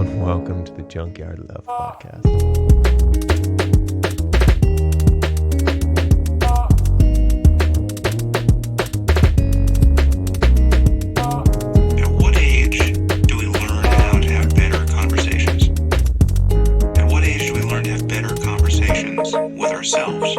and welcome to the Junkyard Love Podcast. At what age do we learn how to have better conversations? At what age do we learn to have better conversations with ourselves?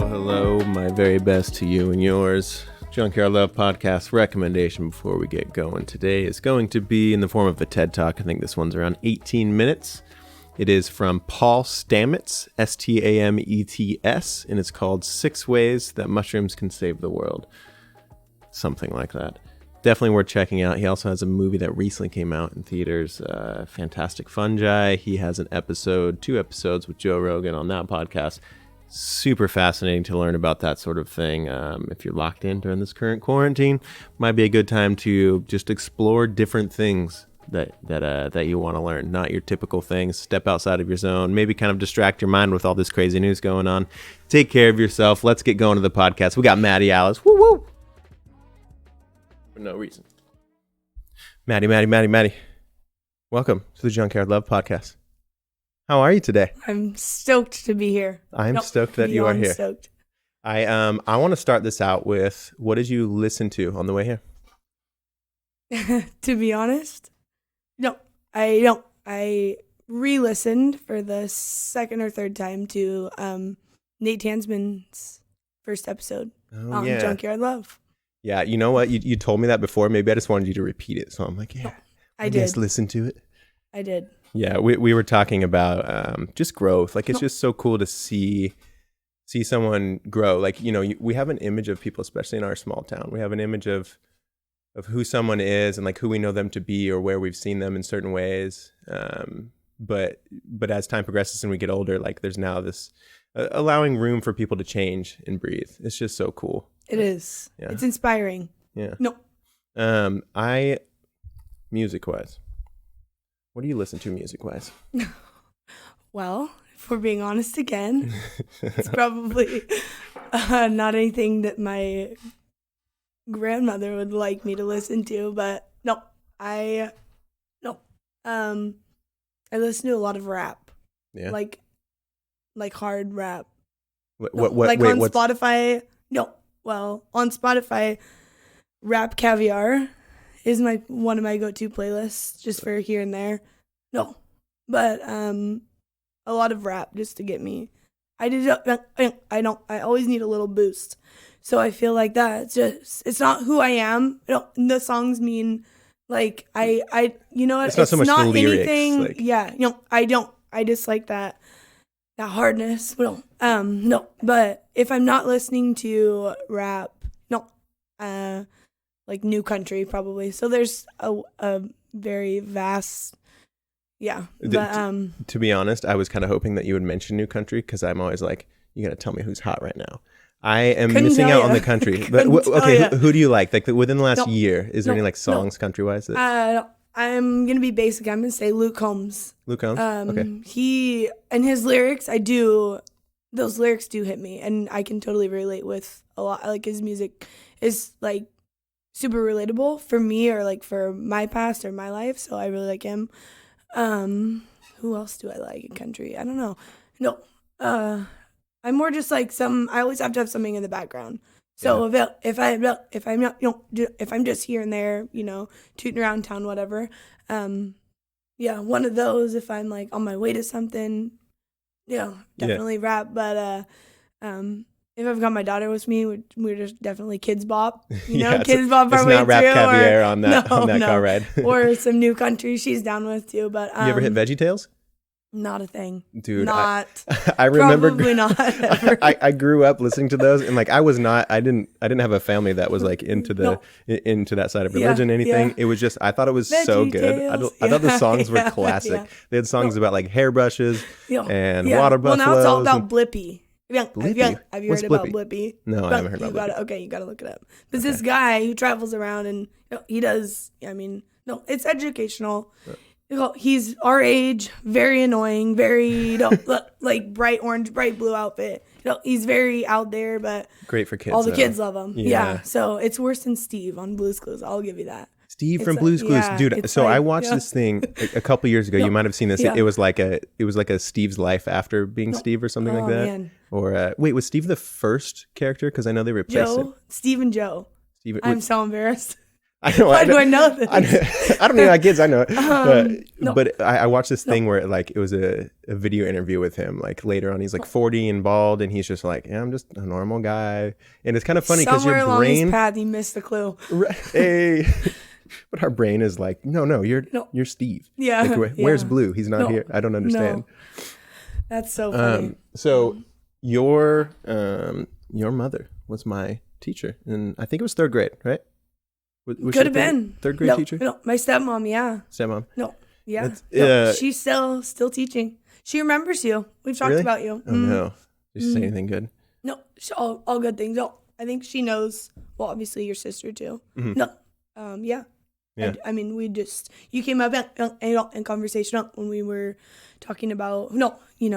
Hello, my very best to you and yours. Junkyard Love Podcast recommendation before we get going today is going to be in the form of a TED Talk. I think this one's around 18 minutes. It is from Paul Stamets, Stamets, and it's called 6 Ways That Mushrooms Can Save the World. Something like that. Definitely worth checking out. He also has a movie that recently came out in theaters, Fantastic Fungi. He has an episode, 2 episodes with Joe Rogan on that podcast. Super fascinating to learn about that sort of thing. If you're locked in during this current quarantine, might be a good time to just explore different things that you want to learn. Not your typical things. Step outside of your zone. Maybe kind of distract your mind with all this crazy news going on. Take care of yourself. Let's get going to the podcast. We got Madi, Allis. Woo woo. For no reason. Madi. Welcome to the Junkyard Love Podcast. How are you today? I'm stoked to be here. I'm stoked that you are here. Stoked. I want to start this out with, what did you listen to on the way here? To be honest, no, I don't. I re-listened for the second or third time to Nate Tansman's first episode on Junkyard Love. Yeah, you know what? You told me that before. Maybe I just wanted you to repeat it. So I'm like, yeah, I did. Just listen to it. I did. Yeah, we were talking about just growth. Like, it's just so cool to see someone grow. Like, you know, we have an image of people, especially in our small town. We have an image of who someone is and like who we know them to be or where we've seen them in certain ways. But as time progresses and we get older, like there's now this allowing room for people to change and breathe. It's just so cool. It is. Yeah. It's inspiring. Yeah. No. Music-wise, what do you listen to music-wise? Well, if we're being honest again, it's probably not anything that my grandmother would like me to listen to, but I listen to a lot of rap. Yeah. Like hard rap. Spotify? On Spotify, Rap Caviar is one of my go-to playlists just for here and there. But a lot of rap just to get me. I always need a little boost. So I feel like that it's not who I am. The songs mean like you know what? It's not so much the lyrics. Anything. Like... Yeah, I just like that hardness. But if I'm not listening to rap, like new country probably. So there's a very vast, But to be honest, I was kind of hoping that you would mention new country because I'm always like, you got to tell me who's hot right now. I am missing out on the country. But who do you like? Like within the last year, is there any like songs country-wise? I'm gonna be basic. I'm gonna say Luke Combs. Luke Combs. Okay. He and his lyrics, those lyrics do hit me, and I can totally relate with a lot. Like his music is like super relatable for me, or like for my past or my life. So I really like him. Who else do I like in country? I don't know. I'm more just like I always have to have something in the background. So if I'm just here and there, tooting around town, whatever. One of those. If I'm like on my way to something, definitely rap. But if I've got my daughter with me, we're just definitely Kids Bop. Kids Bop. It's not Rap Caviar on that car ride. Or some new country she's down with too. But you ever hit VeggieTales? Not a thing, dude. Not. I remember. Probably not. Ever. I grew up listening to those, and like I didn't have a family that was like into that side of religion. Anything. It was just I thought it was so good. I thought the songs were classic. Yeah. They had songs about like hairbrushes and water buffaloes. Well, now it's all about Blippi. Blippy? Have you heard about Blippy? No, I haven't heard about Blippy. Okay, you got to look it up. There's this guy who travels around and he does. It's educational. He's our age, very annoying, very like bright orange, bright blue outfit. he's very out there, but Great for kids. all the though. kids love him. Yeah. Yeah. So it's worse than Steve on Blue's Clues. I'll give you that. Steve It's from like- Blue's Clues, yeah, dude. it's So like- I watched yeah. this thing a couple years ago. You might have seen this. Yeah. It was like a Steve's life after being Steve or something like Oh, that. man. Or wait, was Steve the first character? Because I know they replaced him. Steve and Joe. Steve, I'm so embarrassed. I know. Why do I know this? I don't even have kids. I know. No. But I watched this thing where like it was a video interview with him. Like later on, he's like 40 and bald, and he's just like, yeah, I'm just a normal guy. And it's kind of funny because Somewhere your along brain, his path, he missed the clue. hey, but our brain is like, no, you're Steve. Yeah. Like, where's yeah. Blue? He's not No. here. I don't understand. No. That's so funny. So your mother was my teacher, and I think it was third grade, right? Was she Could have a been. third grade No, teacher. No, my stepmom, yeah. Stepmom. No, yeah. That's- No, she's still teaching. She remembers you. We've talked Really? about you. Oh no! Did she say anything good? No, all good things. No, I think she knows. Well, obviously your sister too. No, yeah. Yeah. I mean, you came up in conversation when we were talking about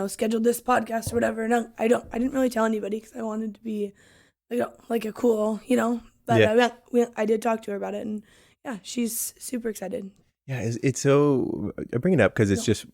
scheduled this podcast or whatever. No, I didn't really tell anybody because I wanted to be like a cool, But Yeah. I did talk to her about it, and yeah, she's super excited. Yeah, it's so. I bring it up because it's just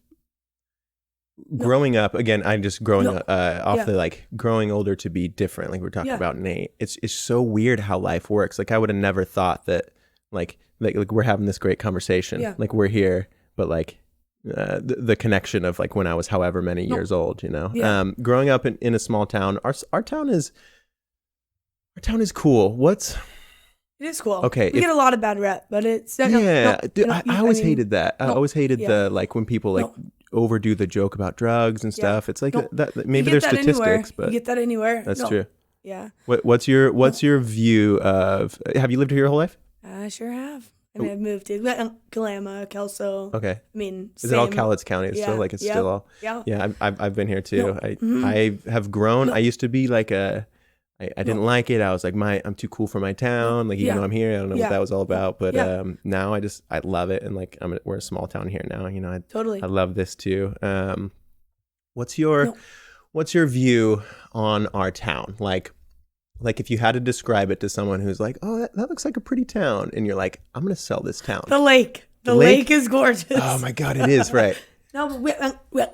growing up. Again, I'm just growing off Yeah. the like growing older to be different. Like we're talking Yeah. about Nate. It's so weird how life works. Like I would have never thought that like we're having this great conversation. Yeah. Like we're here, but like. The connection of like when I was however many years old, Yeah. Growing up in a small town, our town is cool. It is cool. Okay, we get a lot of bad rep, but it's Dude, I always hated that. I no, always hated yeah. the like when people like overdo the joke about drugs and stuff. It's like No. that You maybe get there's that statistics, anywhere. but You get that anywhere. that's No. true. Yeah, What's your view of? Have you lived here your whole life? I sure have. I mean, I've moved to Kalama, Kelso. Okay. I mean, Is it all same- Cowlitz County? It's still Yeah. like it's Yeah. still all. Yeah. Yeah, I've been here too. No. I have grown. I used to be like I didn't like it. I was like I'm too cool for my town. Like even Yeah. though I'm here, I don't know Yeah. what that was all about. But Yeah. now I love it, and like we're a small town here now. Totally. I love this too. What's your view on our town? Like if you had to describe it to someone who's like, oh, that looks like a pretty town, and you're like, I'm gonna sell this town. The lake. The lake? lake is gorgeous. Oh my God, it is, right? No, but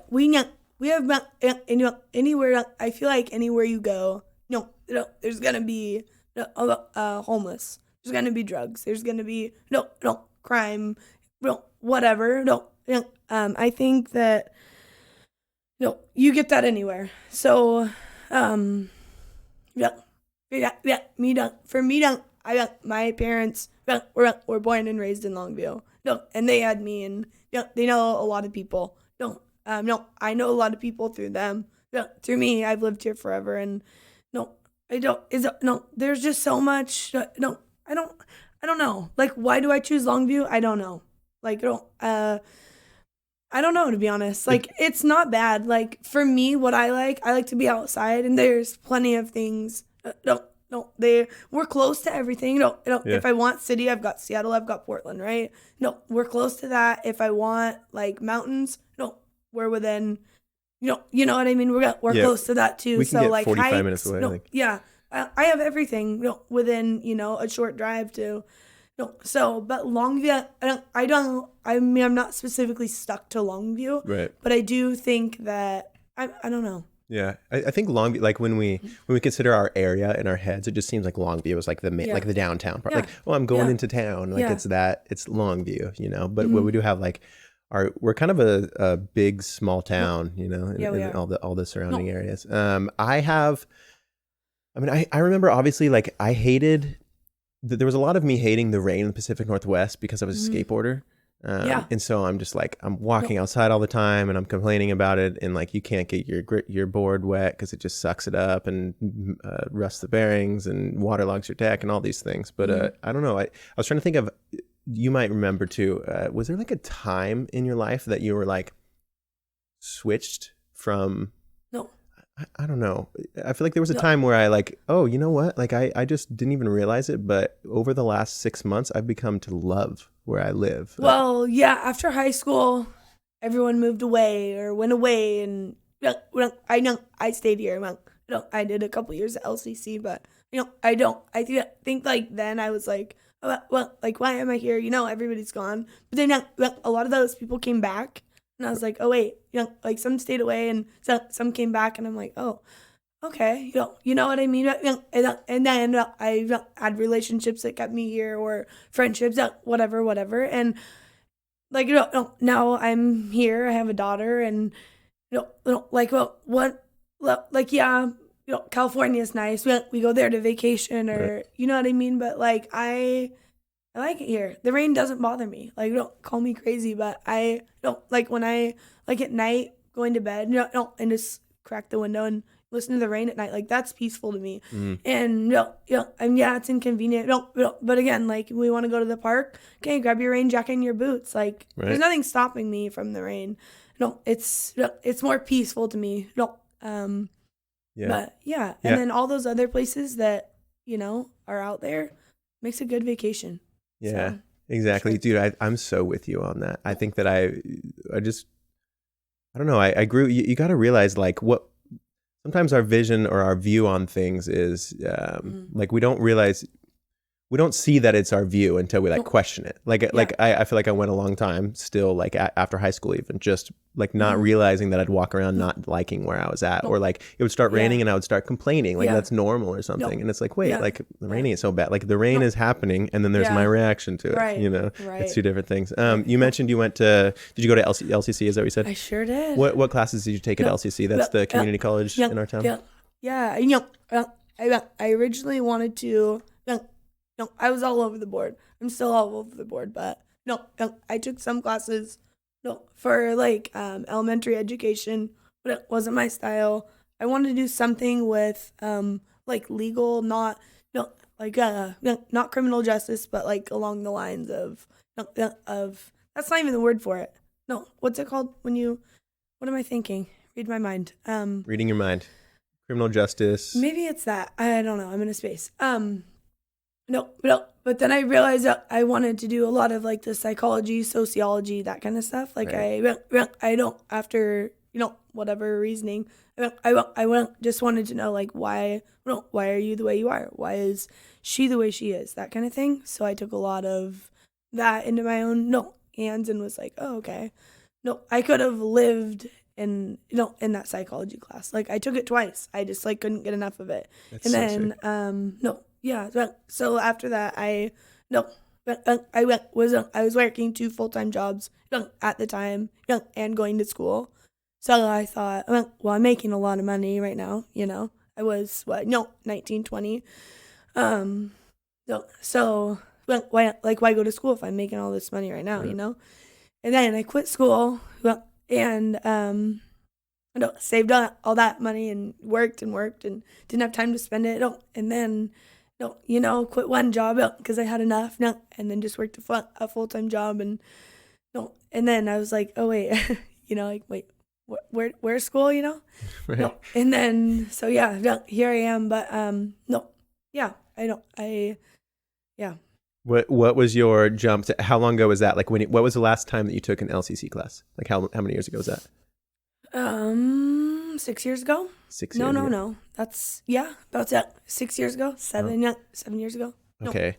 we have anywhere. I feel like anywhere you go, there's gonna be homeless. There's gonna be drugs. There's gonna be crime. Whatever. I think that you get that anywhere. So for me, my parents were born and raised in Longview. And they had me, and they know a lot of people. I know a lot of people through them. Through me, I've lived here forever, and there's just so much. I don't know. Like, why do I choose Longview? I don't know. Like, I don't know, to be honest. Like, it's not bad. Like, for me, what I like to be outside, and there's plenty of things. We're close to everything. If I want city, I've got Seattle, I've got Portland, right? We're close to that. If I want, like, mountains, we're within, you know what I mean? We're close to that, too. We can so, get like, 45 hikes, minutes away, I think. Yeah. I have everything, within, a short drive to. But Longview, I'm not specifically stuck to Longview, Right. but I do think that I don't know. Yeah, I think Longview. Like when we consider our area in our heads, it just seems like Longview is like the like the downtown part. Yeah. Like, oh, I'm going Yeah. into town. Like Yeah. it's Longview, But what we do have like we're kind of a big small town, in we are. all the surrounding areas. I remember obviously like I hated. There was a lot of me hating the rain in the Pacific Northwest because I was a skateboarder. And so I'm just like, I'm walking outside all the time and I'm complaining about it. And like, you can't get your board wet because it just sucks it up and rusts the bearings and waterlogs your deck and all these things. But I don't know. I was trying to think of, you might remember too, was there like a time in your life that you were like switched from... No. I don't know. I feel like there was a time where I like, oh, you know what? Like I just didn't even realize it. But over the last 6 months, I've become to love where I live. Well, yeah, after high school, everyone moved away or went away, and I stayed here. I did a couple years at LCC, but think like then I was like, oh, well, like why am I here? Everybody's gone. But then a lot of those people came back, and I was like, oh wait, like some stayed away and some came back, and I'm like, oh, okay, you know what I mean? And then I had relationships that kept me here, or friendships, whatever. And like, now I'm here. I have a daughter, and like, well, what, like, yeah, California is nice. We go there to vacation, or Right. you know what I mean. But like, I like it here. The rain doesn't bother me. Like, don't call me crazy, but I don't like when I like at night going to bed, and just crack the window and listen to the rain at night. Like, that's peaceful to me. And and yeah, it's inconvenient. But again, like, we want to go to the park. Okay, grab your rain jacket and your boots. Like, Right. there's nothing stopping me from the rain. It's more peaceful to me. Yeah. But yeah, Yeah. and then all those other places that are out there makes a good vacation. Yeah, So, exactly. sure. Dude, I'm so with you on that. I think that I don't know. I grew, you got to realize like what, sometimes our vision or our view on things is like, we don't see that it's our view until we like question it. Like I feel like I went a long time still, like after high school, even just like not realizing that I'd walk around not liking where I was at, or like it would start raining and I would start complaining like that's normal or something. And it's like, wait, like the rain ain't so bad. Like the rain is happening, and then there's my reaction to it. Right. It's two different things. You mentioned you went to, did you go to LCC? Is that what you said? I sure did. What classes did you take at LCC? That's the community college in our town. Yeah. I originally wanted to. I was all over the board. I'm still all over the board, but I took some classes for like elementary education, but it wasn't my style. I wanted to do something with like legal, not not criminal justice, but like along the lines of that's not even the word for it. No, what's it called when you? What am I thinking? Read my mind. Reading your mind. Criminal justice. Maybe it's that. I don't know. I'm in a space. No, but then I realized that I wanted to do a lot of like the psychology, sociology, that kind of stuff. Like Right. I don't, after whatever reasoning, just wanted to know like why are you the way you are? Why is she the way she is? That kind of thing. So I took a lot of that into my own hands and was like, oh, okay. I could have lived in in that psychology class. Like I took it twice. I just like couldn't get enough of it. That's And so then sick. so after that I was working 2 full-time jobs at the time and going to school. So I thought, well, I'm making a lot of money right now, I was 19, 20. So why go to school if I'm making all this money right now, Right. And then I quit school and saved all that money and worked and didn't have time to spend it. And then quit one job because I had enough. And then just worked a full-time job and then I was like, oh wait, like wait, where's school? Right. And then so here I am. But What was your jump to, how long ago was that? Like what was the last time that you took an LCC class? Like how many years ago was that? 6 years ago. 6 years ago? No. That's about that. 6 years ago. 7 years ago. No. Okay.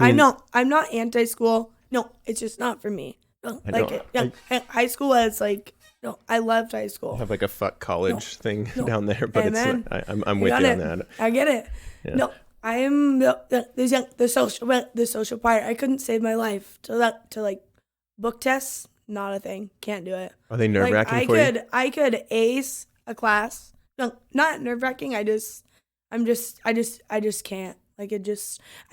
I'm not anti-school. No, it's just not for me. High school was like, I loved high school. I have like a fuck college thing down there, but Amen. I'm with you on that. I get it. Yeah. No, I am the social part. I couldn't save my life to like book tests. Not a thing. Can't do it. Are they nerve-wracking for you? I could ace a class. No, not nerve-wracking. I just can't. Like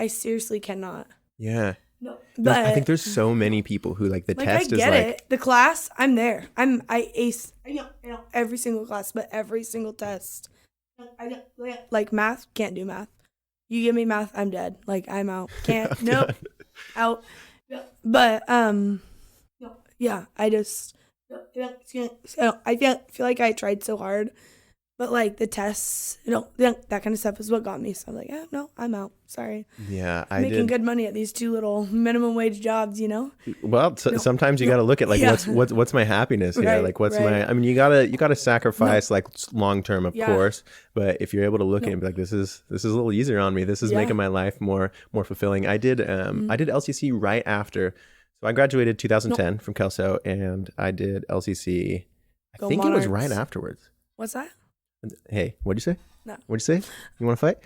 I seriously cannot. Yeah. No, No, but I think there's so many people who like the test I is get like, it. The class, I'm there. I ace. Every single class, but every single test. Like math, can't do math. You give me math, I'm dead. Like I'm out. Can't. Nope. Out. But yeah. I just. I feel like I tried so hard But like the tests, that kind of stuff is what got me. So I'm like, no, I'm out. Sorry. Yeah, Making good money at these 2 little minimum wage jobs, Well, sometimes you got to look at like what's my happiness here, Right, like what's right. my. I mean, you gotta sacrifice like long term, of Yeah. course. But if you're able to look at it and be like, this is a little easier on me. This is making my life more fulfilling. I did LCC right after. So I graduated 2010 from Kelso, and I did LCC. I think it was right afterwards. What's that? Hey, what'd you say? No. What'd you say? You want to fight?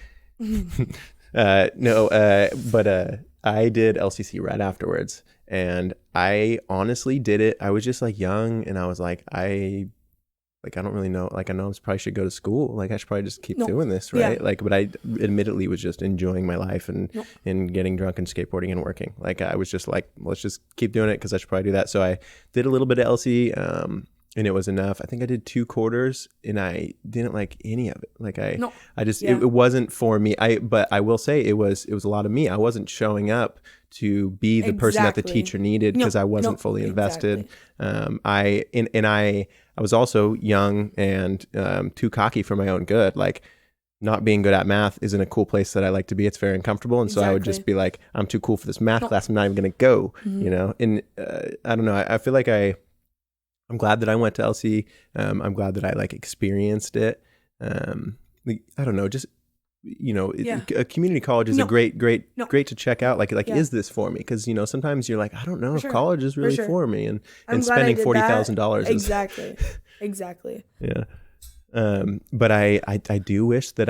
No, but I did LCC right afterwards, and I honestly did it. I was just like young, and I was like, I don't really know. Like, I know I probably should go to school. Like, I should probably just keep doing this, right? Yeah. Like, but I admittedly was just enjoying my life and getting drunk and skateboarding and working. Like, I was just like, let's just keep doing it because I should probably do that. So I did a little bit of LC, and it was enough. I think I did 2 quarters, and I didn't like any of it. Like I just it wasn't for me. But I will say it was a lot of me. I wasn't showing up to be the person that the teacher needed because I wasn't fully invested. I was also young and too cocky for my own good. Like, not being good at math isn't a cool place that I like to be. It's very uncomfortable. And so I would just be like, I'm too cool for this math class. I'm not even going to go, And I don't know. I feel like I'm glad that I went to LC. I'm glad that I like experienced it. I don't know, just, a community college is a great to check out. Like, is this for me? Because, sometimes you're like, I don't know if college is really for me. And spending $40,000 is. Exactly. Yeah. But I do wish that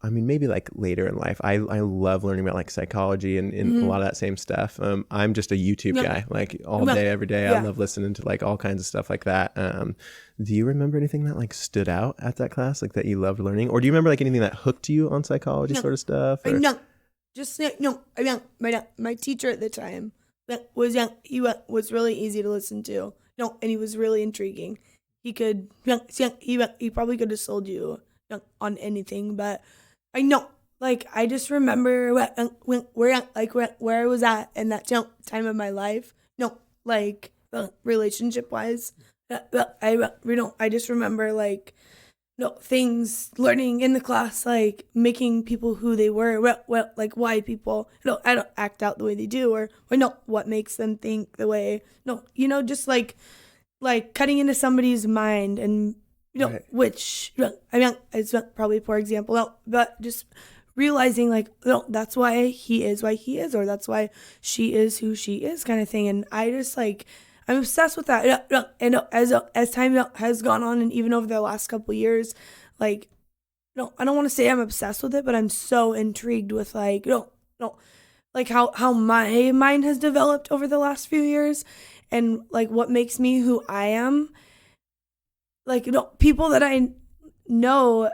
I mean, maybe like later in life, I love learning about like psychology and a lot of that same stuff. I'm just a YouTube guy, like all day, every day. I love listening to like all kinds of stuff like that. Do you remember anything that like stood out at that class, like that you loved learning? Or do you remember like anything that hooked you on psychology sort of stuff? Or? No, just no. My teacher at the time was young. He was really easy to listen to. No, and he was really intriguing. He could, he probably could have sold you on anything, but I know, like, I just remember where I was at in that time of my life. No, like, relationship wise, I just remember like, things learning in the class, like making people who they were, like why people, I don't act out the way they do, or what makes them think the way, just like cutting into somebody's mind and. Right. Which, I mean, it's probably a poor example, but just realizing like, that's why he is, or that's why she is who she is, kind of thing. And I just like, I'm obsessed with that. And as time has gone on, and even over the last couple of years, like, I don't want to say I'm obsessed with it, but I'm so intrigued with like, like how my mind has developed over the last few years, and like what makes me who I am. Like, people that I know,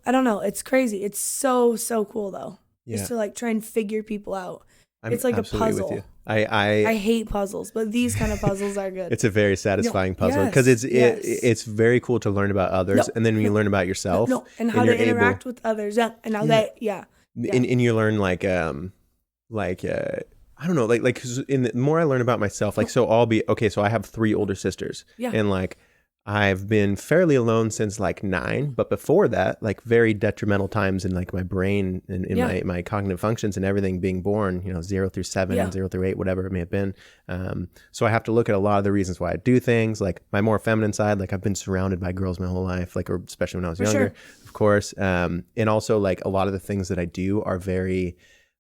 I don't know. It's crazy. It's so cool though. Just to like try and figure people out. It's like a puzzle. With you. I hate puzzles, but these kind of puzzles are good. It's a very satisfying puzzle because it's very cool to learn about others, and then when you learn about yourself, and how to interact with others, and how that, and you learn like I don't know, like cause the more I learn about myself, like so I have 3 older sisters, and like. I've been fairly alone since like 9, but before that, like very detrimental times in like my brain and in my cognitive functions and everything being born, 0 through 7, 0 through 8, whatever it may have been. So I have to look at a lot of the reasons why I do things, like my more feminine side, like I've been surrounded by girls my whole life, like, or especially when I was younger, of course. And also like a lot of the things that I do are very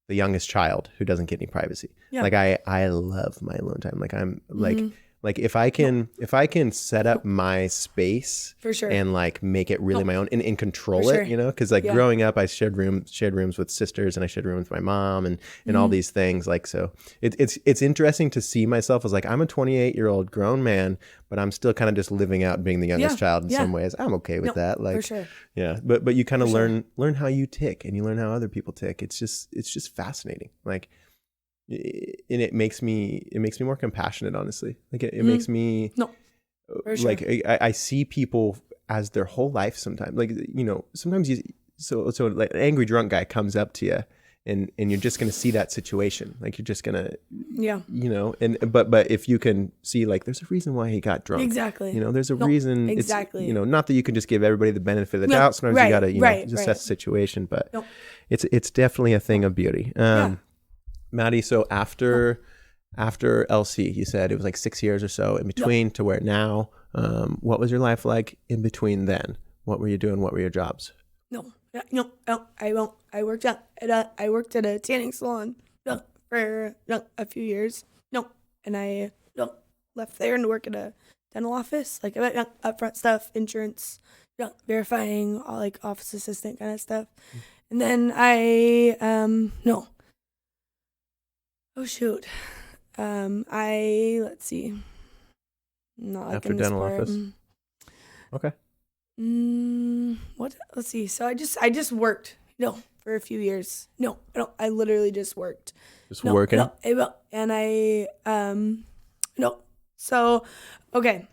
the youngest child who doesn't get any privacy. Like I love my alone time. Like I'm like, like if I can set up my space for sure and like make it really my own and control it, because like growing up I shared rooms with sisters, and I shared rooms with my mom and all these things. Like, so it's interesting to see myself as like, I'm a 28-year-old grown man, but I'm still kind of just living out being the youngest child in some ways. I'm okay with that. Like, for sure. Yeah. But you kind of learn how you tick, and you learn how other people tick. It's just fascinating. Like, and it makes me more compassionate, honestly. Like it makes me like I see people as their whole life sometimes. Like, sometimes so like an angry drunk guy comes up to you and you're just going to see that situation. Like you're just going to, Yeah. you know, but if you can see like, there's a reason why he got drunk. Exactly. You know, there's a reason. Exactly. It's, you know, not that you can just give everybody the benefit of the No, doubt. Sometimes right, you got to, you know, right, just right. assess the situation, but Nope. it's definitely a thing of beauty. Maddie, so after LC, you said it was like 6 years or so in between to where now, what was your life like in between then? What were you doing? What were your jobs? No, I won't. I worked at a tanning salon for a few years. No, and I left there and work at a dental office, like upfront stuff, insurance, verifying, all like office assistant kind of stuff. And then I oh shoot, let's see, not like After in the dental sport. office? Okay. What? Let's see. So I just worked. For a few years. I literally just worked. Just working? And I So, okay.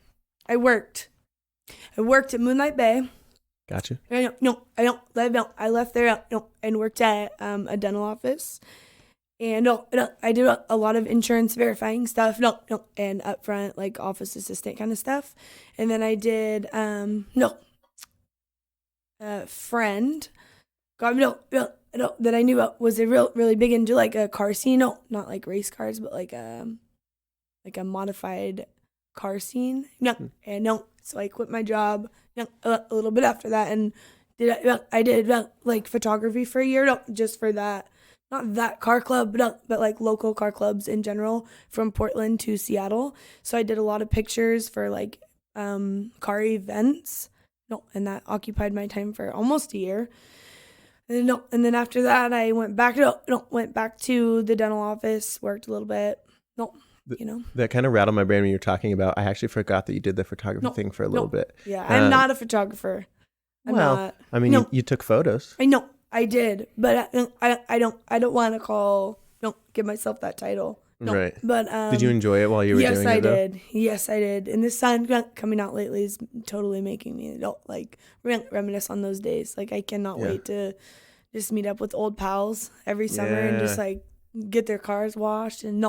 I worked at Moonlight Bay. Gotcha. I left there and worked at a dental office. And I did a lot of insurance verifying stuff. And upfront, like office assistant kind of stuff. And then I did a friend that I knew was a really big into like a car scene. No, not like race cars, but like a modified car scene. So I quit my job a little bit after that and I did like photography for a year, just for that. Not that car club, but like local car clubs in general from Portland to Seattle. So I did a lot of pictures for like car events. And that occupied my time for almost a year. And then after that, I went back to the dental office, worked a little bit. That kind of rattled my brain when you were talking about. I actually forgot that you did the photography thing for a little bit. Yeah, I'm not a photographer. You took photos. I know I did, but I don't want to give myself that title. No, right. But did you enjoy it while you were doing it? Yes, I did. And the sun coming out lately is totally making me reminisce on those days. Like I cannot wait to just meet up with old pals every summer and just like get their cars washed and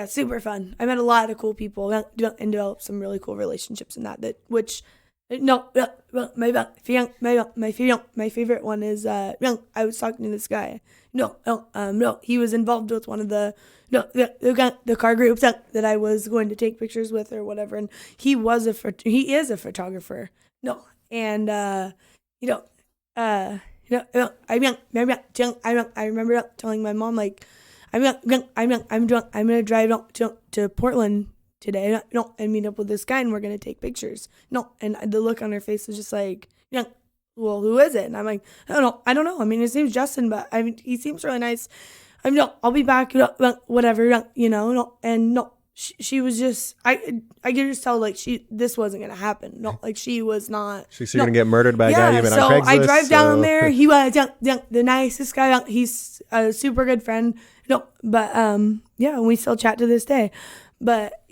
super fun. I met a lot of cool people and developed some really cool relationships in that my favorite one is I was talking to this guy. He was involved with one of the car groups that I was going to take pictures with or whatever, and he is a photographer. I remember telling my mom like I'm gonna drive to Portland today and meet up with this guy and we're gonna take pictures. And the look on her face was just like, well, who is it? And I'm like, I don't know. I mean, his name's Justin, but I mean, he seems really nice. I'll be back, whatever, and she was just, I could just tell like this wasn't gonna happen. Like she was not. You're gonna get murdered by a guy you've been on Craigslist. So I drive down there. He was the nicest guy. He's a super good friend. But we still chat to this day. But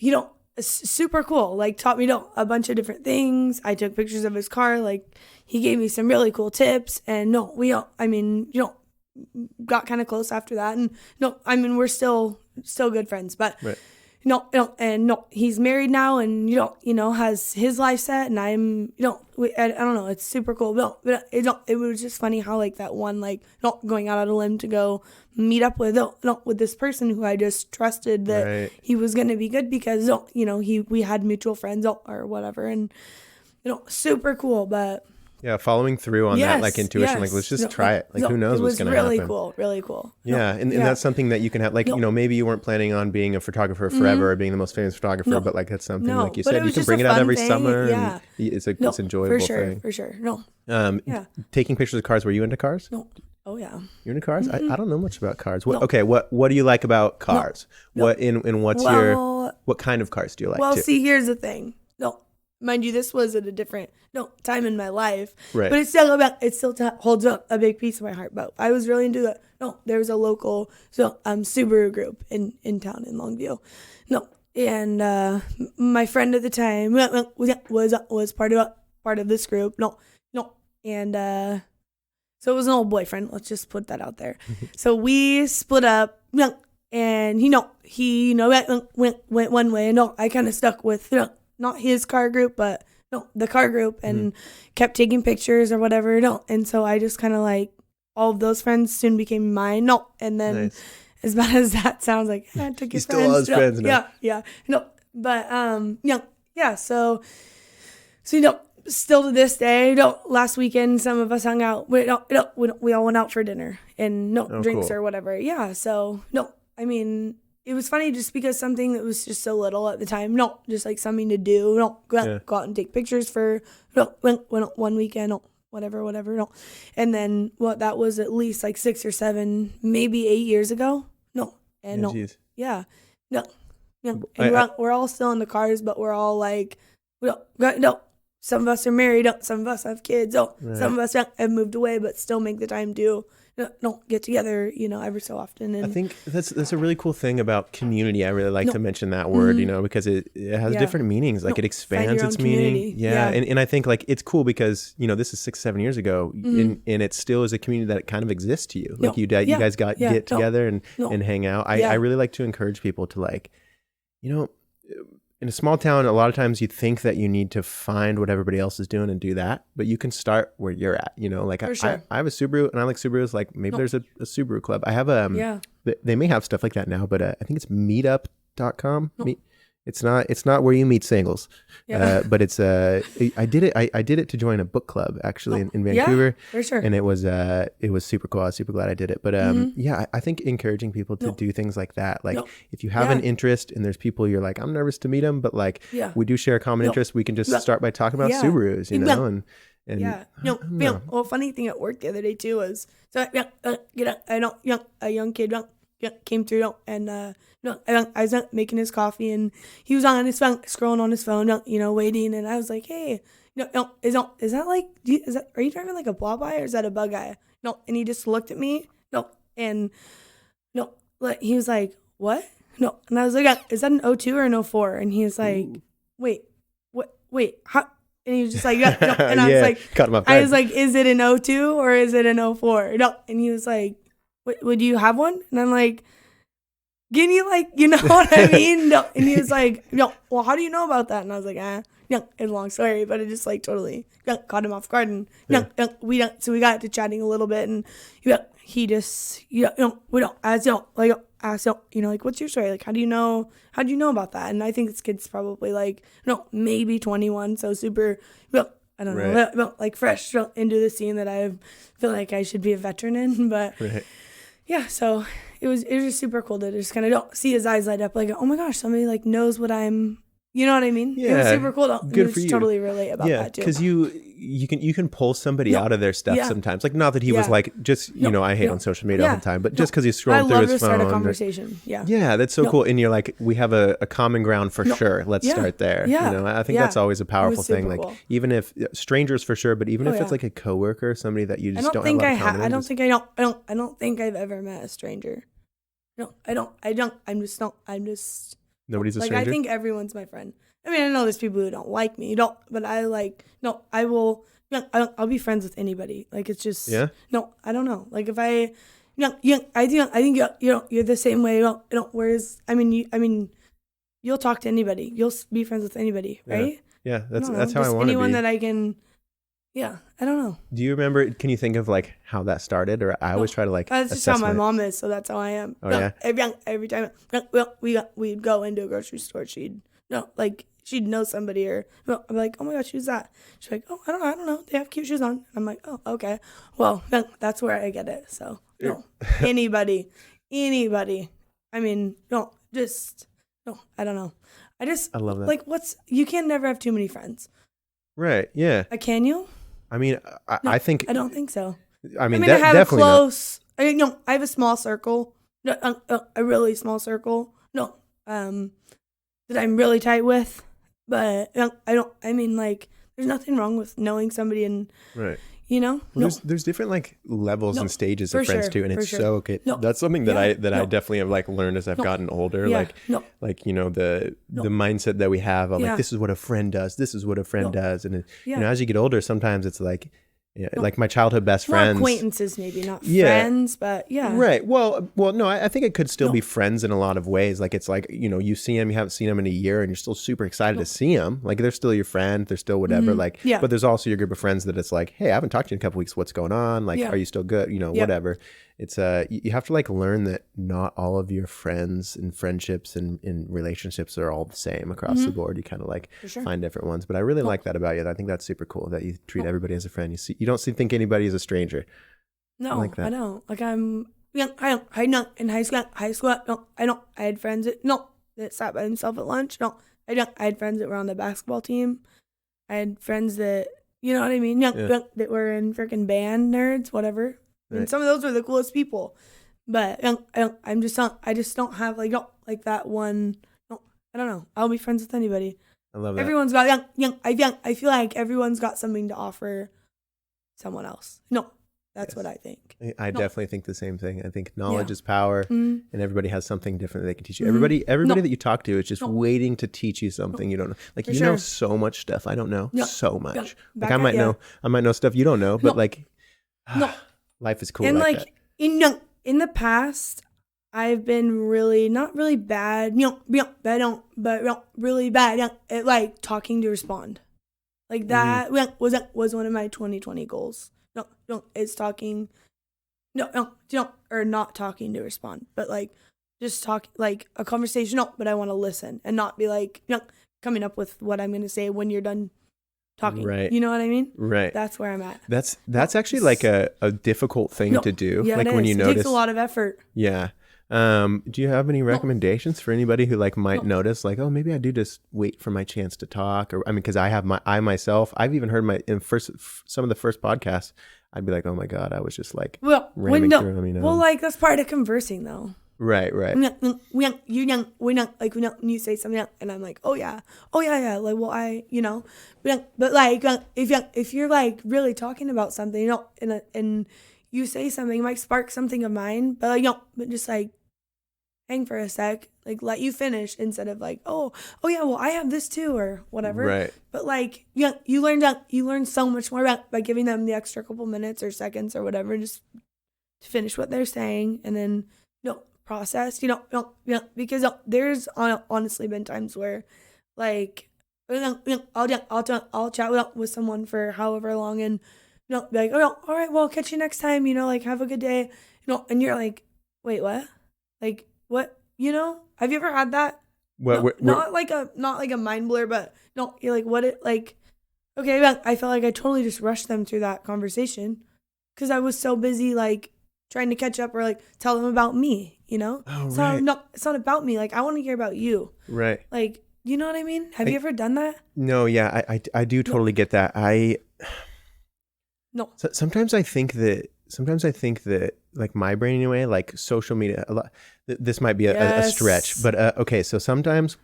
super cool. Like taught me a bunch of different things. I took pictures of his car. Like he gave me some really cool tips. And got kind of close after that. And we're still good friends. But right. He's married now and has his life set, and I'm I don't know, it's super cool. But it was just funny how like that one like going out on a limb to go meet up with this person who I just trusted that he was gonna be good because we had mutual friends or whatever, and super cool. But following through on that like intuition, like let's just try it. Like who knows what's going to happen. It was really cool. Yeah, and that's something that you can have. Like maybe you weren't planning on being a photographer forever or being the most famous photographer, but like that's something like you said, you can bring it out every summer. Yeah, and it's enjoyable thing for sure. Taking pictures of cars. Were you into cars? No. Oh yeah. You're into cars? I don't know much about cars. What do you like about cars? What kind of cars do you like? Well, see, here's the thing. Mind you, this was at a different time in my life, right? But it still holds up a big piece of my heart. But I was really into that. There was a local Subaru group in town in Longview. And my friend at the time was part of this group. And So it was an old boyfriend. Let's just put that out there. So we split up, and he went one way, and I kind of stuck with not his car group, but the car group, and kept taking pictures or whatever. And so I just kind of like all of those friends soon became mine. And then Nice. as bad as that sounds, like I took your He's still all his friends now. Yeah. But yeah. So still to this day, last weekend some of us hung out. We all went out for dinner and drinks cool. or whatever. Yeah. So I mean, it was funny just because something that was just so little at the time. Just like something to do. Go out and take pictures for one weekend. Whatever. And then that was at least like 6 or 7, maybe 8 years ago. And Yeah. And we're all still in the cars, but we're all like, some of us are married, some of us have kids, some of us have moved away, but still make the time to get together, every so often. And I think that's a really cool thing about community. I really like to mention that word, because it has different meanings. Like it expands its meaning. Yeah. And I think like it's cool because, this is 6-7 years ago and it still is a community that kind of exists to you. Like you guys get together and hang out. I really like to encourage people to like, in a small town, a lot of times you think that you need to find what everybody else is doing and do that, but you can start where you're at, like sure. I have a Subaru and I like Subarus. Like maybe there's a Subaru club. I have they may have stuff like that now, but I think it's meetup.com. It's not where you meet singles, but it's I did it to join a book club actually in Vancouver, for sure. and it was super cool. I was super glad I did it. But I think encouraging people to do things like that, like if you have an interest and there's people you're like, I'm nervous to meet them, but like we do share a common interest, we can just start by talking about Subarus, and Well, funny thing at work the other day too was a young kid came through and I was making his coffee and he was on his phone, scrolling on his phone, waiting, and I was like, hey, is that like, are you driving like a blob eye or is that a bug eye? And he just looked at me, and he was like, what? And I was like, is that an 02 or an 04? And he was like, wait, how? And he was just like, and I was like, cut him off. I was like, is it an 02 or is it an 04? And he was like, would you have one? And I'm like, can you what I mean? And he was like, well, how do you know about that? And I was like, it's a long story, but it just like totally caught him off guard. And we got to chatting a little bit, and he just asked like, what's your story? Like, how do you know about that? And I think this kid's probably like, maybe 21, so super, I don't know, like fresh into the scene that I feel like I should be a veteran in, but yeah, so it was just super cool to just kind of see his eyes light up, like, oh my gosh, somebody like knows what I'm, you know what I mean? Yeah, it was super cool to good for you. Totally relate about that too. Because you can pull somebody out of their stuff sometimes. Like, not that he was like, just I hate on social media all the time, but just because he's scrolling through his phone. I love to start a conversation. Yeah, that's so cool. And you're like, we have a common ground for sure. Let's start there. I think that's always a powerful thing. Like, cool. Even if strangers for sure, but even if it's like a coworker, somebody that you just don't have a lot of common interest. I don't think I've ever met a stranger. No, I don't. I'm just. Nobody's a like, stranger? I think everyone's my friend. I mean, I know there's people who don't like me, but I I'll be friends with anybody. Like, it's just, I don't know. Like, if I think you're the same way. Whereas, you'll talk to anybody. You'll be friends with anybody, right? Yeah, that's how I want to be. Anyone that I can, I don't know. Do you remember, can you think of like how that started? Or I always try to like that's just how my mom is, so that's how I am. Oh, yeah? Every time we'd go into a grocery store, she'd know somebody, or I'm like, oh my gosh, who's that? She's like, oh, I don't know. They have cute shoes on. I'm like, oh, okay. Well, that's where I get it. So anybody. I mean, I don't know. I love that. Like, you can never have too many friends. Right. Yeah. Can you? I mean, I think. I don't think so. I mean, I have definitely a close. I have a small circle. A really small circle. That I'm really tight with, but there's nothing wrong with knowing somebody and right. There's different like levels and stages of friends too, and it's so okay. That's something that I definitely have like learned as I've gotten older. The mindset that we have of like, this is what a friend does, this is what a friend does, and as you get older, sometimes it's like Yeah, No. like my childhood best More friends. acquaintances, maybe not Yeah. friends, but yeah. Right. Well, no, I think it could still No. be friends in a lot of ways. Like it's like, you see them, you haven't seen them in a year and you're still super excited to see them. Like they're still your friend, they're still whatever. Like, Yeah. but there's also your group of friends that it's like, hey, I haven't talked to you in a couple weeks. What's going on? Like, Yeah. are you still good? Whatever. It's you have to like learn that not all of your friends and friendships and relationships are all the same across the board. You kind of like find different ones. But I really like that about you. I think that's super cool that you treat everybody as a friend. You don't think anybody is a stranger. No, like that. I don't. Like I'm young. I don't. In high school. No, I don't. I had friends that sat by themselves at lunch. No, I don't. I had friends that were on the basketball team. I had friends that, you know what I mean? That were in freaking band, nerds, whatever. And some of those were the coolest people. But I just don't have like that one. No, I don't know. I'll be friends with anybody. I love that. Everyone's got I feel like everyone's got something to offer someone else. No, that's what I think. I definitely think the same thing. I think knowledge is power, and everybody has something different that they can teach you. Everybody that you talk to is just waiting to teach you something you don't know. Like you know so much stuff I don't know, so much. Like I might know stuff you don't know, but like life is cool. And like that. In the past, I've been not really bad, but really bad at like talking to respond. Like that was one of my 2020 goals. It's talking, or not talking to respond, but like just talk like a conversation. No, but I want to listen and not be like, coming up with what I'm going to say when you're done talking. Right. You know what I mean? Right. That's where I'm at. That's actually like a difficult thing to do. Yeah, like it when is. you It notice. takes a lot of effort. Yeah. Do you have any recommendations for anybody who like might notice like, oh, maybe I do just wait for my chance to talk? Or I mean, because I've even heard some of the first podcasts, I'd be like, oh my God, I was just like ramming through them, Well, like that's part of conversing though. Right. When you say something and I'm like, oh yeah, like, well, but like if you're like really talking about something, and you say something, it might spark something of mine, but like, but just like hang for a sec, like let you finish instead of like, oh yeah, well I have this too or whatever. Right. But like, you learn so much more by giving them the extra couple minutes or seconds or whatever, just to finish what they're saying and then process, because there's honestly been times where like I'll chat with someone for however long and be like, oh, all right, well, catch you next time, like have a good day, and you're like, wait, what? Like what? Have you ever had that? Not like a mind blur, but no, you're like, what? Okay, I felt like I totally just rushed them through that conversation because I was so busy like trying to catch up or like tell them about me, Oh, right. It's not about me. Like I want to hear about you. Right. Like, you know what I mean? Have you ever done that? No, yeah, I do totally get that. Sometimes I think that like my brain anyway, like social media, a lot, this might be a stretch, but okay. So sometimes,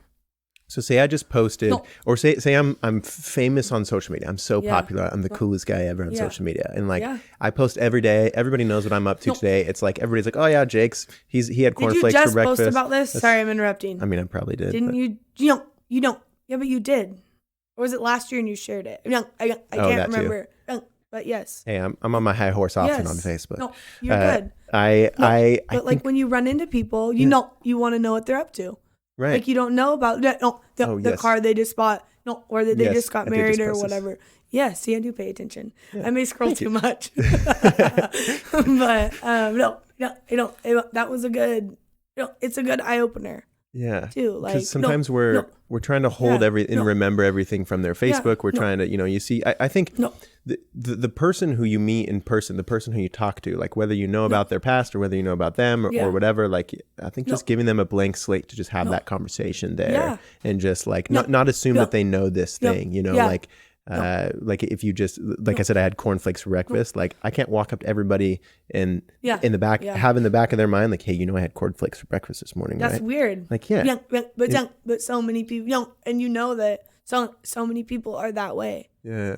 say I just posted or say I'm famous on social media. I'm so popular. I'm the coolest guy ever on social media. And like I post every day. Everybody knows what I'm up to today. It's like, everybody's like, oh yeah, Jake's, he had cornflakes for breakfast. Did you just post about this? Sorry, I'm interrupting. I mean, I probably did. Didn't you? You don't. Yeah, but you did. Or was it last year and you shared it? I can't remember. But yes. Hey, I'm on my high horse often on Facebook. No, you're good. But like when you run into people, you want to know what they're up to. Right. Like you don't know about the car they just bought, or that they just got married or whatever. Yes, see, I do pay attention. Yeah. I may scroll too much. But that was a good, it's a good eye opener. Yeah. Too. Like because sometimes we're trying to hold remember everything from their Facebook. We're trying to, you see, I think the person who you meet in person, the person who you talk to, like whether you know about their past or whether you know about them or whatever, like I think just giving them a blank slate to just have that conversation there and just like not assume that they know this thing, like like if you just like I said, I had cornflakes for breakfast. Like I can't walk up to everybody in the back, have in the back of their mind, like, hey, I had cornflakes for breakfast this morning. That's right? weird. Like but so many people, and that so many people are that way. Yeah.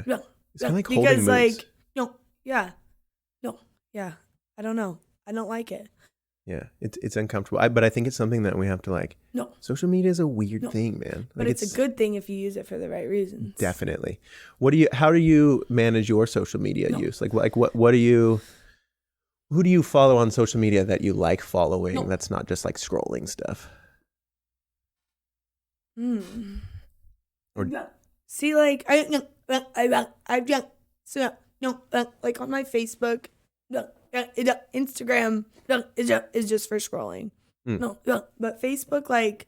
It's kind of like because holding moves. Like I don't know. I don't like it. Yeah, it's uncomfortable. But I think it's something that we have to like. No. Social media is a weird thing, man. But Like, it's a good thing if you use it for the right reasons. Definitely. How do you manage your social media use? Like what do you? Who do you follow on social media that you like following? That's not just like scrolling stuff. Or see, like I like on my Facebook, Instagram is just for scrolling. But Facebook, like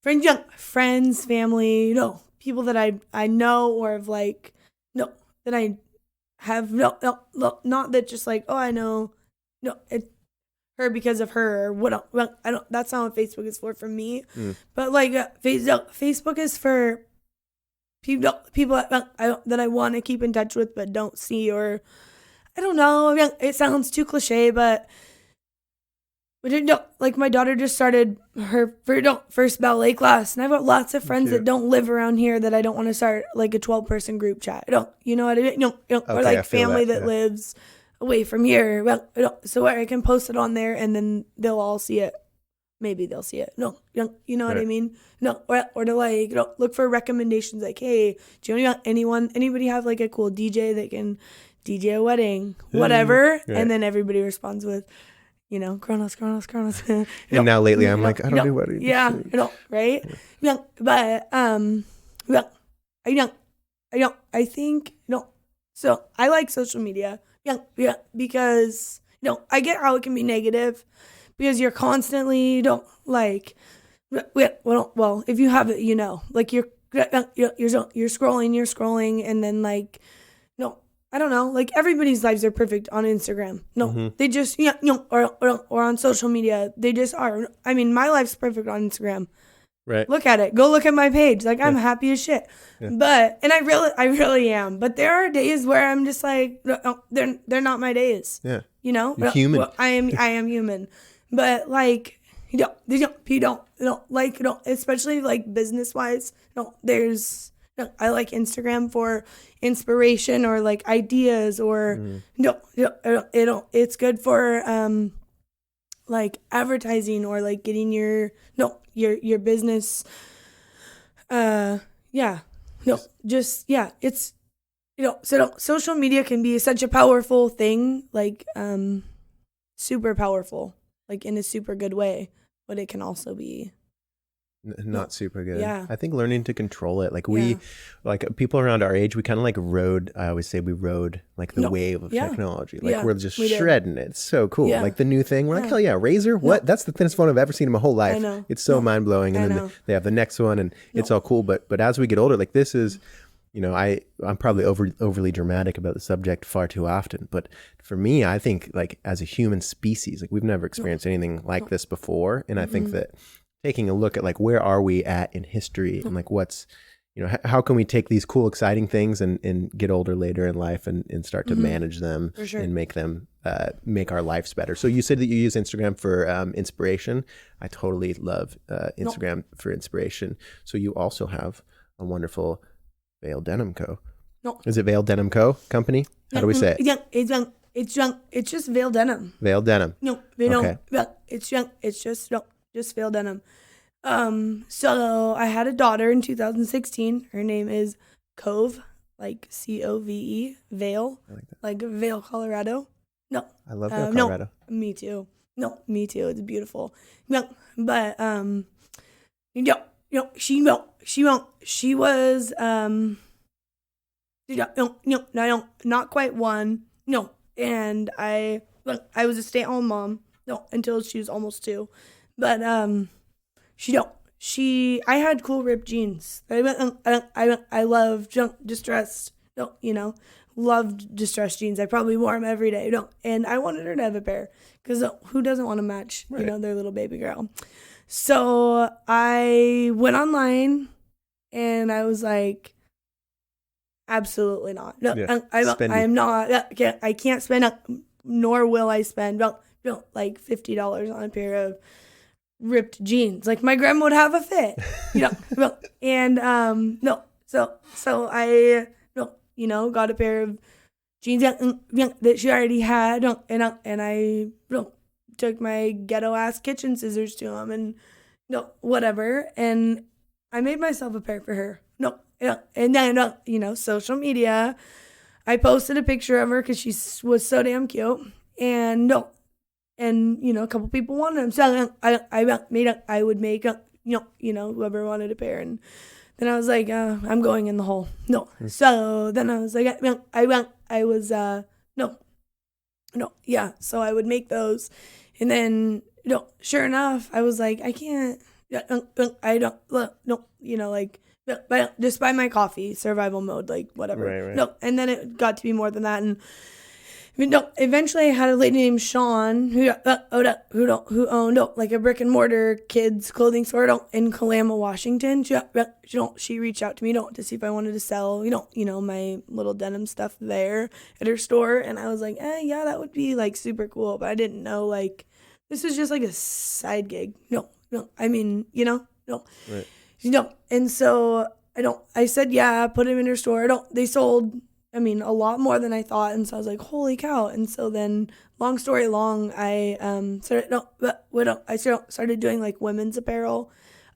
friends, family, people that I know or have like that I have not that just like I know it's her because of her or what. Well, I don't. That's not what Facebook is for me. But like Facebook is for people that I want to keep in touch with but don't see, or I don't know. It sounds too cliche, but like my daughter just started her first ballet class, and I've got lots of friends that don't live around here that I don't want to start like a 12-person group chat. You know what I mean? Or like family that lives away from here. So I can post it on there, and then they'll all see it. Maybe they'll see it. You know what I mean? Or to like look for recommendations. Like, hey, do you know anybody have like a cool DJ that can DJ a wedding, whatever? And then everybody responds with, Kronos. And now lately I'm like, I don't do weddings. Yeah, right? Yeah. But I think so I like social media. Yeah, because I get how it can be negative because you're constantly like well, if you have it, like you're scrolling and then like I don't know, like everybody's lives are perfect on Instagram. They just or on social media, they just are. I mean, my life's perfect on Instagram. Right. Look at it. Go look at my page. Like I'm happy as shit. But I really am. But there are days where I'm just like, no, they're not my days. Yeah. You're human. Well, I am human. But like especially like business wise. I like Instagram for inspiration or like ideas or it's good for like advertising or like getting your business it's so social media can be such a powerful thing, like super powerful, like in a super good way, but it can also be not super good. Yeah. I think learning to control it. Like like people around our age, we kind of like I always say we rode like the wave of technology. Like we're just shredding it. It's so cool. Yeah. Like the new thing, we're like, hell yeah, Razor? What? That's the thinnest phone I've ever seen in my whole life. I know. It's so mind blowing. And then they have the next one and it's all cool. But as we get older, like this is, I'm probably overly dramatic about the subject far too often. But for me, I think like as a human species, like we've never experienced anything like this before. And I think that taking a look at like where are we at in history and like what's how can we take these cool exciting things and get older later in life and start to manage them and make them make our lives better. So you said that you use Instagram for inspiration. I totally love Instagram for inspiration. So you also have a wonderful Vail Denim Co. Is it Vail Denim Co. company? How do we say it? It's just Vail Denim. Vail Denim. Okay. It's just Vail Denim. So I had a daughter in 2016. Her name is Cove, like Cove, Vail, I like that. like Vail, Colorado. No, I love Vail, Colorado. No, me too. No, me too. It's beautiful. No, but she was not quite one. No, and I was a stay-at-home mom. No, until she was almost 2. But I had cool ripped jeans. I loved distressed. Loved distressed jeans. I probably wore them every day. And I wanted her to have a pair because who doesn't want to match? Right. Their little baby girl. So I went online and I was like, absolutely not. No, yeah. I am not. I can't spend. Nor will I spend like $50 on a pair of ripped jeans. Like my grandma would have a fit, and so I got a pair of jeans that she already had, and I took my ghetto ass kitchen scissors to him and whatever. And I made myself a pair for her. And then, social media, I posted a picture of her because she was so damn cute. And a couple people wanted them. So I would make, whoever wanted a pair. And then I was like, I'm going in the hole. No. So then I was like, yeah. So I would make those. And then, sure enough, I was like, I can't, just buy my coffee, survival mode, like whatever. Right. No. And then it got to be more than that. And eventually I had a lady named Sean who owned like a brick and mortar kids clothing store in Kalama, Washington. She reached out to me to see if I wanted to sell my little denim stuff there at her store, and I was like, yeah, that would be like super cool, but I didn't know like this was just like a side gig. I mean, Right. And so I said yeah, put them in her store. They sold, a lot more than I thought, and so I was like, holy cow. And so then, long story long, I started doing like women's apparel,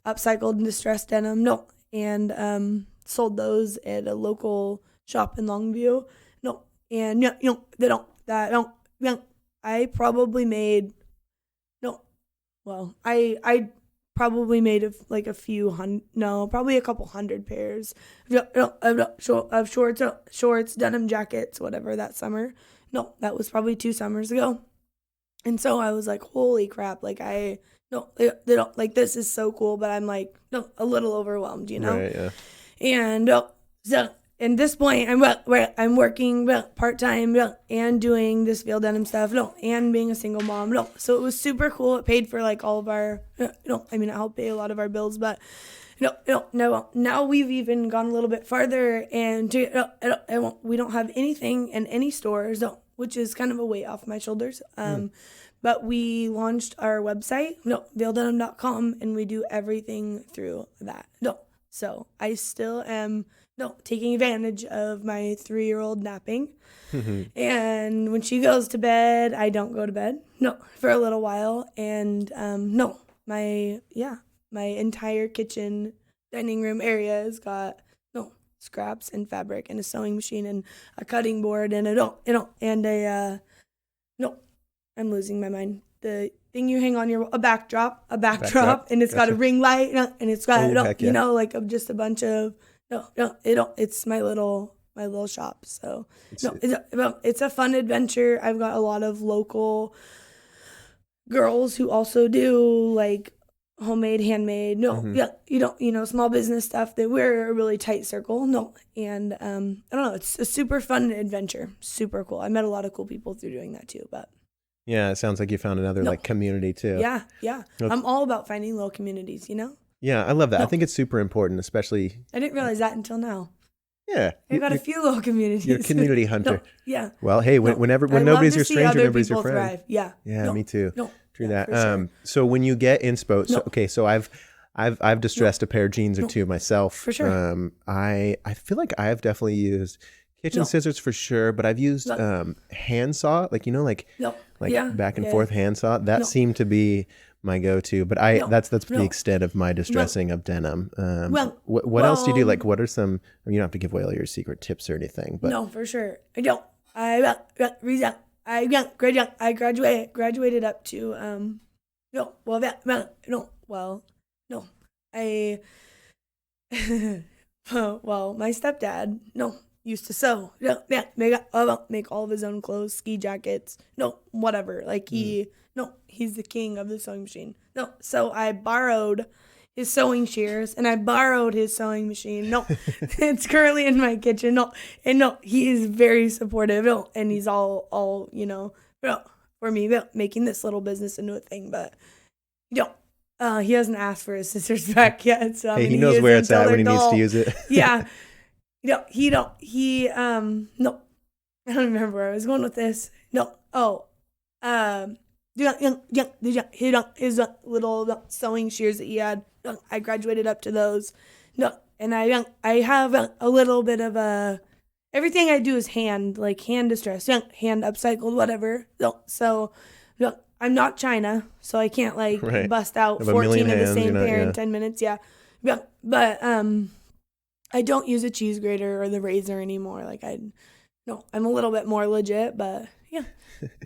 upcycled and distressed denim, and sold those at a local shop in Longview, and I probably made I probably made probably a couple hundred pairs of shorts, denim jackets, whatever, that summer. That was probably 2 summers ago. And so I was like, holy crap, like they don't like, this is so cool, but I'm like, a little overwhelmed, Right, yeah. And so at this point, I'm working part-time and doing this Vail denim stuff and being a single mom. So it was super cool. It paid for like all of our, it helped pay a lot of our bills, but now we've even gone a little bit farther, and we don't have anything in any stores, which is kind of a weight off my shoulders. But we launched our website, vaildenim.com, and we do everything through that. So I still am taking advantage of my 3-year-old napping. And when she goes to bed, I don't go to bed. For a little while. And my entire kitchen dining room area has got scraps and fabric and a sewing machine and a cutting board and I'm losing my mind. The thing you hang on a backdrop, and it's got a ring light, and it's got like just a bunch of it's my little shop. So it's a fun adventure. I've got a lot of local girls who also do like homemade, handmade, small business stuff. That we're a really tight circle. And I don't know, it's a super fun adventure, super cool. I met a lot of cool people through doing that too. But yeah, it sounds like you found another like community too. Yeah. I'm all about finding little communities, Yeah, I love that. I think it's super important, especially. I didn't realize that until now. Yeah. I've got a few little communities. You're a community hunter. Yeah. Well, hey, when nobody's your stranger, nobody's your friend. Thrive. Yeah. Yeah, me too. True that. Sure. So when you get inspo, so I've distressed a pair of jeans or two myself. For sure. I feel like I have definitely used kitchen scissors for sure, but I've used handsaw, like back and forth handsaw. That seemed to be my go-to, but that's the extent of my distressing of denim. What else do you do? Like, what are some? You don't have to give away all your secret tips or anything, but no, for sure. I don't. I graduated up to my stepdad used to sew. Make all of his own clothes, ski jackets, whatever. Like he's the king of the sewing machine. So I borrowed his sewing shears and I borrowed his sewing machine. It's currently in my kitchen. He is very supportive. And he's all for me making this little business into a thing. But he hasn't asked for his scissors back yet. So he knows where it's at when he needs to use it. Yeah. No. I don't remember where I was going with this. His little sewing shears that he had. I graduated up to those. And I have a little bit of everything I do is hand distressed, hand upcycled, whatever. So I'm not China, so I can't like Right. bust out Have a 14 million of the hands, same you're not- pair yeah. in 10 minutes. Yeah. But I don't use a cheese grater or the razor anymore. Like I'm a little bit more legit, but yeah,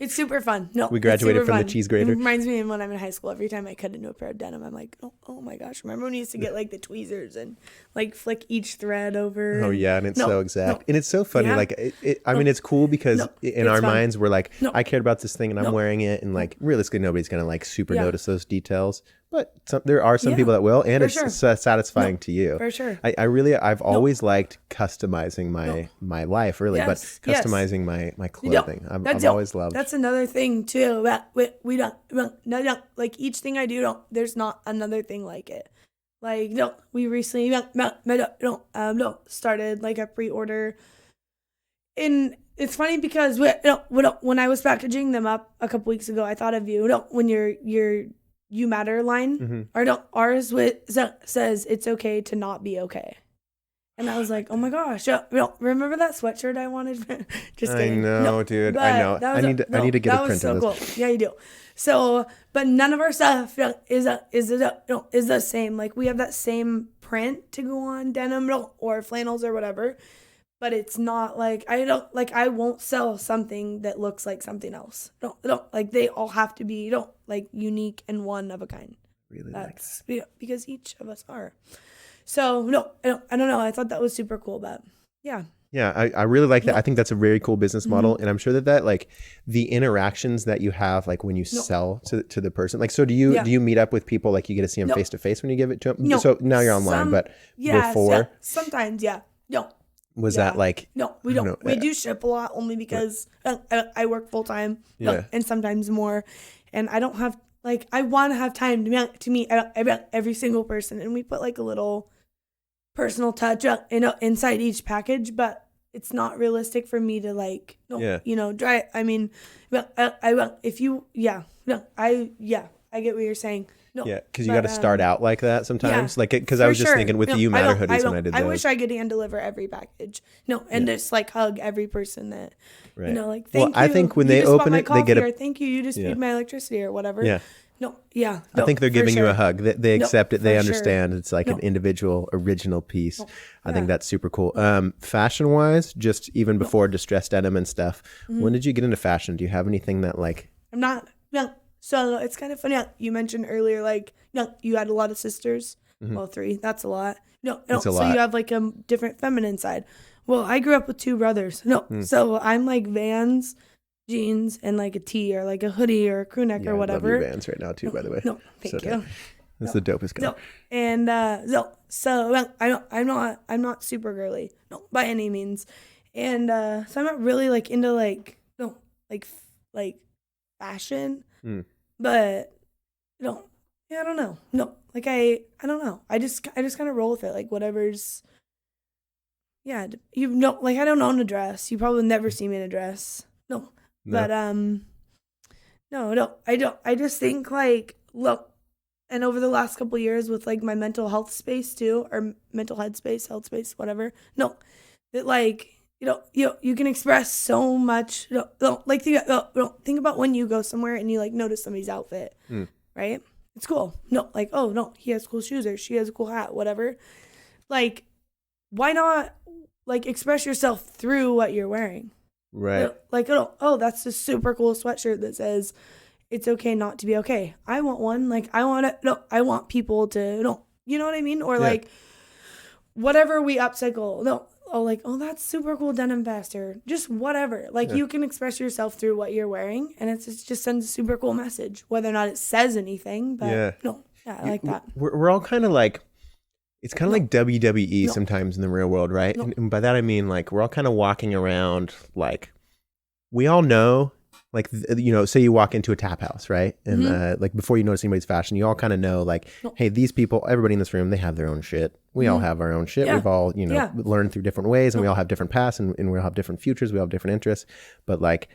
it's super fun. No, We it's graduated super from the fun. cheese grater. It reminds me of when I'm in high school. Every time I cut into a pair of denim, I'm like, oh my gosh. Remember when we used to get like the tweezers and like flick each thread over? Oh yeah, and it's No, so exact, no. and it's so funny. Yeah. Like, I mean, it's cool because No, in it's our fun. minds, we're like, No. I cared about this thing, and I'm No. wearing it, and like, realistically, nobody's gonna like super Yeah. notice those details. But there are some Yeah, people that will, and for it's sure. satisfying to you. For sure. I've always liked customizing my life, really, Yes, but yes. customizing my clothing. I've always loved. That's another thing too. We don't like each thing I do. There's not another thing like it. Like we recently started like a pre-order. And it's funny because when I was packaging them up a couple weeks ago, I thought of you. When your You Matter line, ours says it's okay to not be okay. And I was like, oh my gosh, remember that sweatshirt I wanted? Just kidding. I know, dude. I know. That I was need to get a was print so of cool. this. Yeah, you do. So, but none of our stuff is the same. Like we have that same print to go on denim or flannels or whatever. But it's not like I won't sell something that looks like something else. Like they all have to be like unique and one of a kind. Really That's because each of us are. So I don't know. I thought that was super cool, but yeah. Yeah, I really like that. No. I think that's a very cool business model, and I'm sure that like the interactions that you have, like when you sell to the person, like so do you meet up with people, like you get to see them face to face when you give it to them? No. So now you're online, but before sometimes was that like no, we don't. We do ship a lot only because I work full time, and sometimes more, and I don't have like I want to have time to meet every single person, and we put like a little personal touch inside each package, but it's not realistic for me to like try. I mean, I get what you're saying. No, yeah, because you got to start out like that sometimes. Like, because I was just thinking with the You Matter hoodies when I did those. I wish I could hand deliver every package. No, and just like hug every person that like. Thank you. I think when you they just bought open my it, they get coffee, or thank you. You just paid my electricity or whatever. Yeah. No, yeah. I think they're giving you a hug. They accept it. They for understand it's like an individual, original piece. I think that's super cool. Fashion wise, just even before distressed denim and stuff, when did you get into fashion? Do you have anything that like? I'm not. No. So it's kind of funny. You mentioned earlier, like, you had a lot of sisters. Well, 3. That's a lot. No. That's a so lot. you have like a different feminine side. Well, I grew up with 2 brothers. So I'm like Vans, jeans, and like a tee or like a hoodie or a crew neck or whatever. I love your Vans right now too, by the way. No, thank you. That's the dopest guy. No, and so I'm not super girly, by any means, and so I'm not really like into like fashion, but I don't know. No, like I don't know. I just kind of roll with it, like whatever's. Yeah, like I don't own a dress. You probably never see me in a dress. No. But no, I don't. I just think like look. And over the last couple of years with like my mental health space too, or mental health space, whatever. No, that like, you can express so much. Like think about when you go somewhere and you like notice somebody's outfit, right? It's cool. No, like, oh no, he has cool shoes or she has a cool hat, whatever. Like, why not like express yourself through what you're wearing? Right. Like, oh, that's a super cool sweatshirt that says, it's okay not to be okay. I want one. Like, I want people to, you know what I mean? Or like, whatever we upcycle. That's super cool denim vest or just whatever. Like, you can express yourself through what you're wearing, and it just sends a super cool message, whether or not it says anything. But I like that. We're all kind of like, it's kind of like WWE sometimes in the real world, right? And by that I mean like we're all kind of walking around like we all know, like say you walk into a tap house, right? And like before you notice anybody's fashion, you all kind of know like, hey, these people, everybody in this room, they have their own shit. We all have our own shit. We've all learned through different ways, and we all have different paths, and we all have different futures. We all have different interests, but like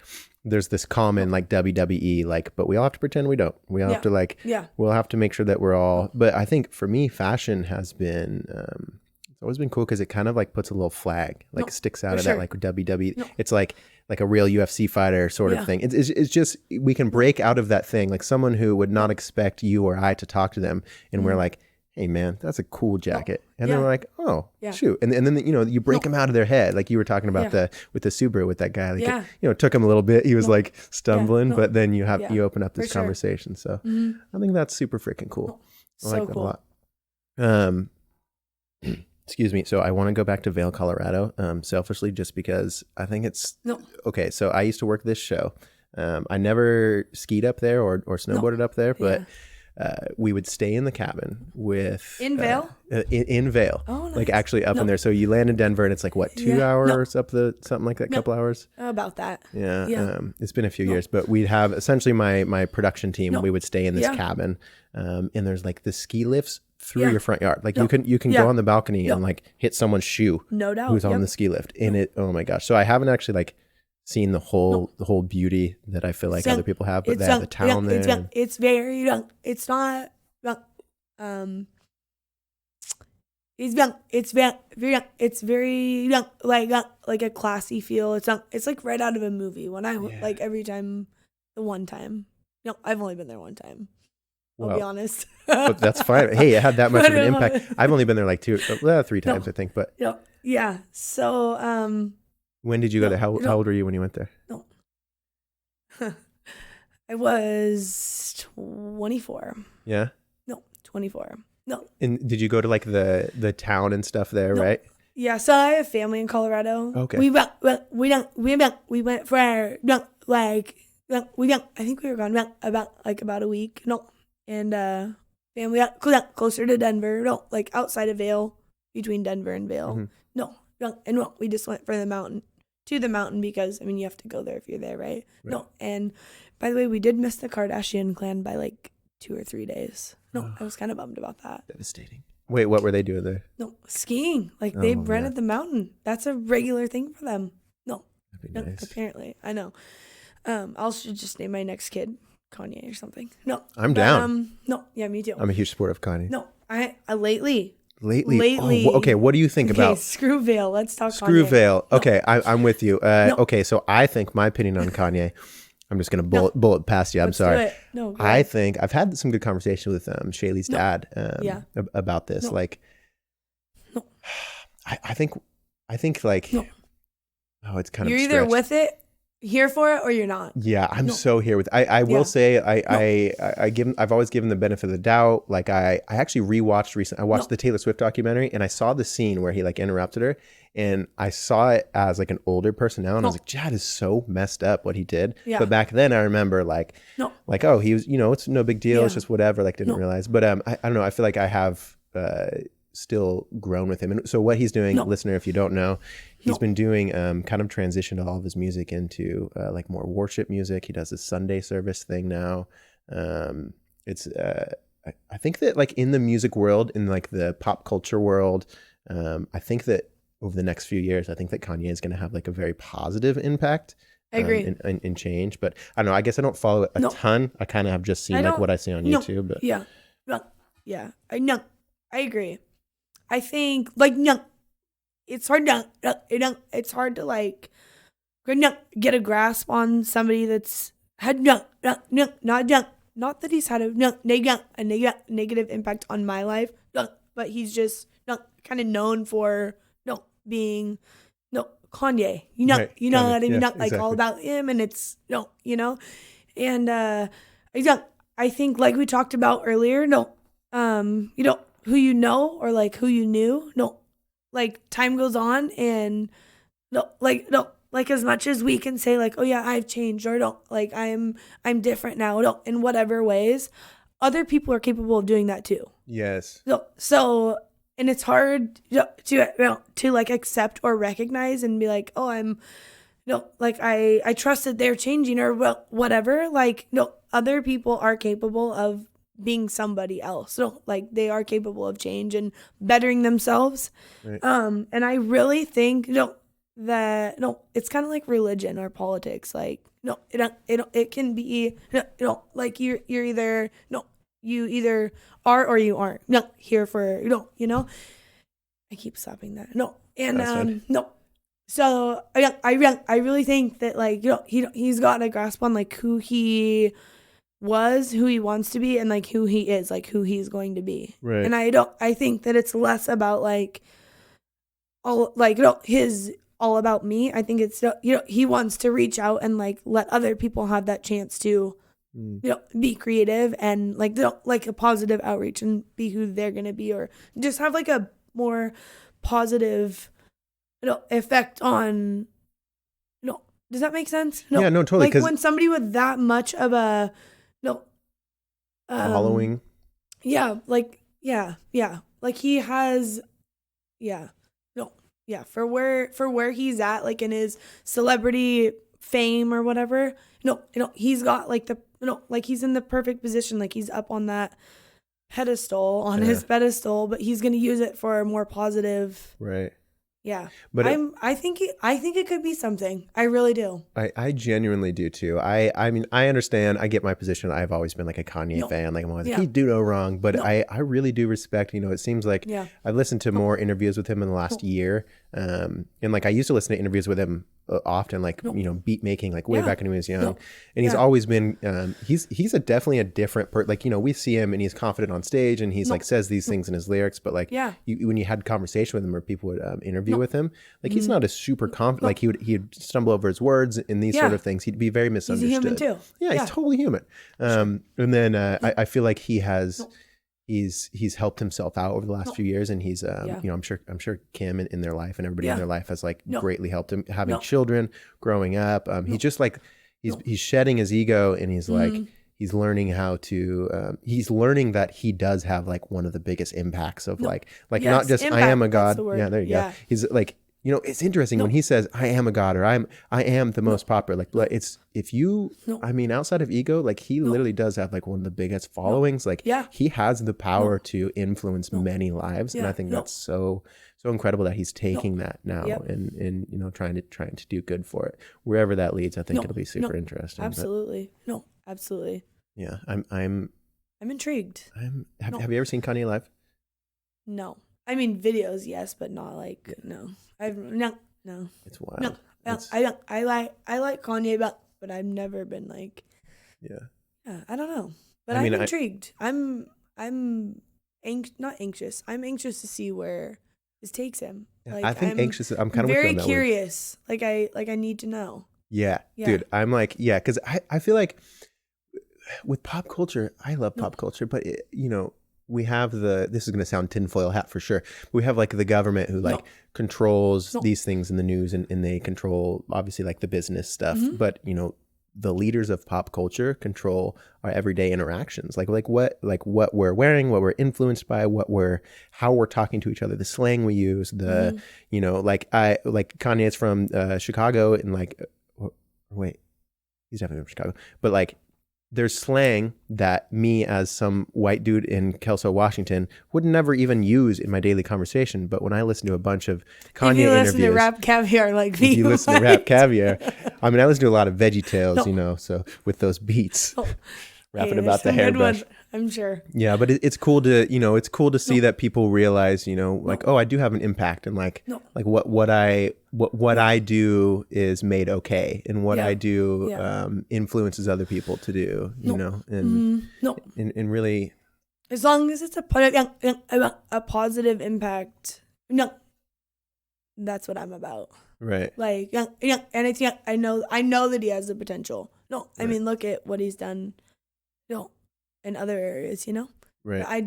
there's this common like WWE, like, but we all have to pretend we don't. We all have to like, we'll have to make sure that we're all. But I think for me, fashion has been It's always been cool because it kind of like puts a little flag, like sticks out of sure. that like WWE. No. It's like a real UFC fighter sort of thing. It's just, we can break out of that thing. Like someone who would not expect you or I to talk to them. And we're like, hey man, that's a cool jacket. And then we're like, oh, shoot. And then, you know, you break them out of their head. Like you were talking about with the Subaru with that guy, like, it, you know, it took him a little bit. He was like stumbling, but then you open up this conversation. So I think that's super freaking cool. I like that a lot. Excuse me. So I want to go back to Vail, Colorado, selfishly, just because I think it's okay. So I used to work this show. I never skied up there or snowboarded up there, but we would stay in the cabin with in Vail. In Vail, nice. Like actually up in there. So you land in Denver, and it's like what 2 hours up something like that, couple hours. About that. Yeah. It's been a few years, but we'd have essentially my production team. We would stay in this cabin, and there's like the ski lifts through your front yard. Like you can go on the balcony and like hit someone's shoe. No doubt. Who's on the ski lift. And it, oh my gosh. So I haven't actually like seen the whole beauty that I feel like other people have, but they have the town there. It's very young. It's not it's very young. It's very young, like a classy feel. It's like right out of a movie. When I like every time, the one time. No, I've only been there one time. I'll be honest. But that's fine. Hey, it had that much of an impact. I've only been there like 3 times, I think. But yeah. So when did you go there? How old were you when you went there? No. I was 24. Yeah? No, 24. No. And did you go to like the town and stuff there, right? Yeah, so I have family in Colorado. Okay. We went for I think we were gone about a week. No. And family closer to Denver. No, like outside of Vail, between Denver and Vail. No, we just went to the mountain because, I mean, you have to go there if you're there, right? No, and by the way, we did miss the Kardashian clan by like 2 or 3 days. No, I was kind of bummed about that. Devastating. Wait, what were they doing there? No, skiing. Like they rented the mountain. That's a regular thing for them. No, that'd be nice. Apparently, I know. I should just name my next kid Kanye or something. No, I'm down. No, yeah, me too. I'm a huge supporter of Kanye. No, I lately. Oh, okay, what do you think about screw Vail? Let's talk screw Kanye. Vail. Okay, I'm with you. Okay, so I think my opinion on Kanye, I'm just gonna bullet past you. I'm sorry. No, I think I've had some good conversation with Shaylee's dad about this. Like, I think like, oh, it's kind you're of either with it, here for it, or you're not. Yeah, I'm so here with. I will say I've always given the benefit of the doubt. Like I actually rewatched recently. I watched the Taylor Swift documentary, and I saw the scene where he like interrupted her, and I saw it as like an older person now, and I was like, Jad is so messed up what he did. Yeah. But back then I remember like oh, he was, it's no big deal. It's just whatever. Like didn't realize. But I don't know. I feel like I have still grown with him. And so what he's doing, listener, if you don't know, he's been doing kind of transitioned all of his music into like more worship music. He does this Sunday service thing now. It's I think that like in the music world, in like the pop culture world, I think that over the next few years, I think that Kanye is going to have like a very positive impact. I agree. In change. But I don't know, I guess I don't follow it a ton. I kind of have just seen like what I see on YouTube. But yeah. I agree. I think like it's hard to like get a grasp on somebody that's had not that he's had a negative impact on my life, but he's just kind of known for being Kanye, what I mean, exactly. All about him, and it's and I think like we talked about earlier, who you know or like who you knew, like time goes on, and like as much as we can say like, oh yeah, I've changed, or like I'm different now, in whatever ways, other people are capable of doing that too. Yes. So and it's hard to like accept or recognize and be like, oh, I'm like I trust that they're changing or whatever. Like other people are capable of being somebody else. So like they are capable of change and bettering themselves. Right. And I really think that it's kind of like religion or politics. Like it can be like you're either you either are or you aren't here for I keep stopping that. No, and That's fine. no. So I really think that like he's gotten a grasp on like who he was, who he wants to be, and like who he is, like who he's going to be. Right. And I think that it's less about like all like his all about me. I think it's he wants to reach out and like let other people have that chance to be creative and like like a positive outreach and be who they're gonna be, or just have like a more positive effect on. Does that make sense? No. Yeah, no, totally. Like when somebody with that much of a following. Yeah, like like he has, for where he's at, like in his celebrity fame or whatever. He's got like like he's in the perfect position, like he's up on that pedestal, on his pedestal, but he's gonna use it for a more positive. Right. Yeah, but I think it could be something. I really do. I genuinely do too. I mean, I understand. I get my position. I've always been like a Kanye fan. Like I'm always like, he do no wrong. But I really do respect. It seems like I've listened to more interviews with him in the last year. And like I used to listen to interviews with him often, like beat making, like way back when he was young. And he's always been. He's definitely a different person. Like we see him and he's confident on stage and he's like says these things in his lyrics. But like when you had conversation with him or people would interview with him, like he's not a super confident. Like he'd stumble over his words and these sort of things. He'd be very misunderstood. He's a human too. Yeah, he's totally human. And then I feel like he has. He's helped himself out over the last few years, and he's I'm sure Kim in their life and everybody in their life has like greatly helped him having children, growing up. He's just like he's shedding his ego, and he's like he's learning how to he's learning that he does have like one of the biggest impacts of like not just impact, I am a god. Yeah, there you go. He's like it's interesting when he says I am a god or I am the most popular. Like it's if you I mean outside of ego, like he literally does have like one of the biggest followings. Like he has the power to influence many lives, and I think that's so incredible that he's taking that now and trying to do good for it. Wherever that leads, I think it'll be super interesting. Absolutely, absolutely. Yeah, I'm intrigued. Have you ever seen Kanye live? No. I mean, videos, yes, but not like no. No. It's wild. No, I like Kanye, but I've never been like. Yeah, I don't know, but I'm intrigued. I'm not anxious. I'm anxious to see where this takes him. Like, I think anxious. I'm kind of very curious. Like I need to know. Yeah, dude. I'm like because I feel like with pop culture, I love pop culture, but we have this is going to sound tinfoil hat for sure. We have like the government who like controls these things in the news and they control obviously like the business stuff. But the leaders of pop culture control our everyday interactions. Like what we're wearing, what we're influenced by, how we're talking to each other, the slang we use, the like Kanye's from Chicago and like wait, he's definitely from Chicago, but like there's slang that me as some white dude in Kelso, Washington would never even use in my daily conversation. But when I listen to a bunch of Kanye interviews. If you listen to Rap Caviar like me. If you listen to Rap Caviar. I mean, I listen to a lot of Veggie Tales, so with those beats. Rapping about the hairbrush. I'm sure. Yeah, but it's cool to see that people realize, like, oh, I do have an impact, and like what I do is made okay, and what I do influences other people to do, and really, as long as it's a positive impact, that's what I'm about. Right. Like, and it's I know that he has the potential. I mean, look at what he's done. In other areas, Right. I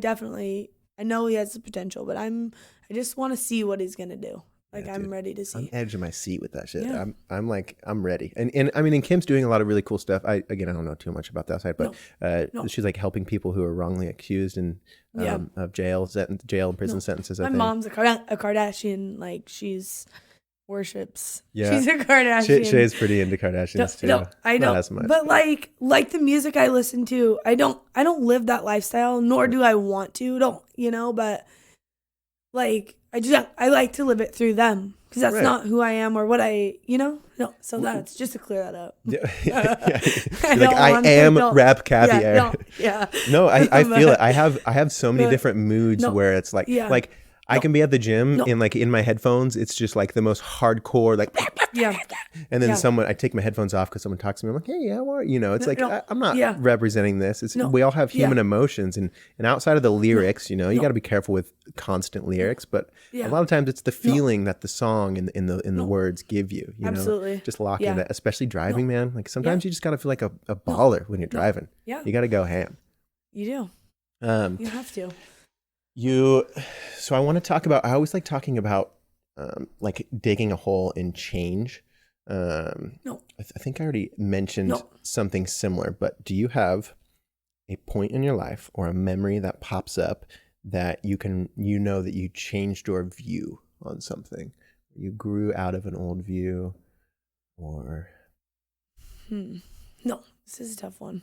know he has the potential, but I just want to see what he's gonna do. Like I'm ready to see. I'm edge of my seat with that shit. Yeah. I'm ready. And I mean, and Kim's doing a lot of really cool stuff. I don't know too much about that side, but she's like helping people who are wrongly accused and of jail and prison sentences. My mom's a Kardashian. Like she's worships. Yeah. She's a Kardashian. Shay's pretty into Kardashians too. No, I know. Not as much. But like the music I listen to, I don't live that lifestyle, nor do I want to. But like I like to live it through them because that's not who I am or what I, So that's just to clear that up. I am Rap Caviar. Yeah. No, I feel it. I have so many different moods where it's like I can be at the gym No. and like in my headphones, it's just like the most hardcore, like, Yeah. and then Yeah. I take my headphones off because someone talks to me. I'm like, hey, how are you? You know, it's like, No. I'm not Yeah. representing this. It's No. we all have human Yeah. emotions, and outside of the lyrics, you know, you No. got to be careful with constant lyrics, but Yeah. a lot of times it's the feeling that the song and in the words give you. You know, Absolutely. just lock Yeah. in that, especially driving, man. Like sometimes you just got to feel like a baller when you're driving. Yeah. You got to go ham. You do. You have to. So I want to talk about, I always like talking about like digging a hole in change. No. I think I already mentioned No. something similar, but do you have a point in your life or a memory that pops up that you know that you changed your view on something? You grew out of an old view or... No, this is a tough one.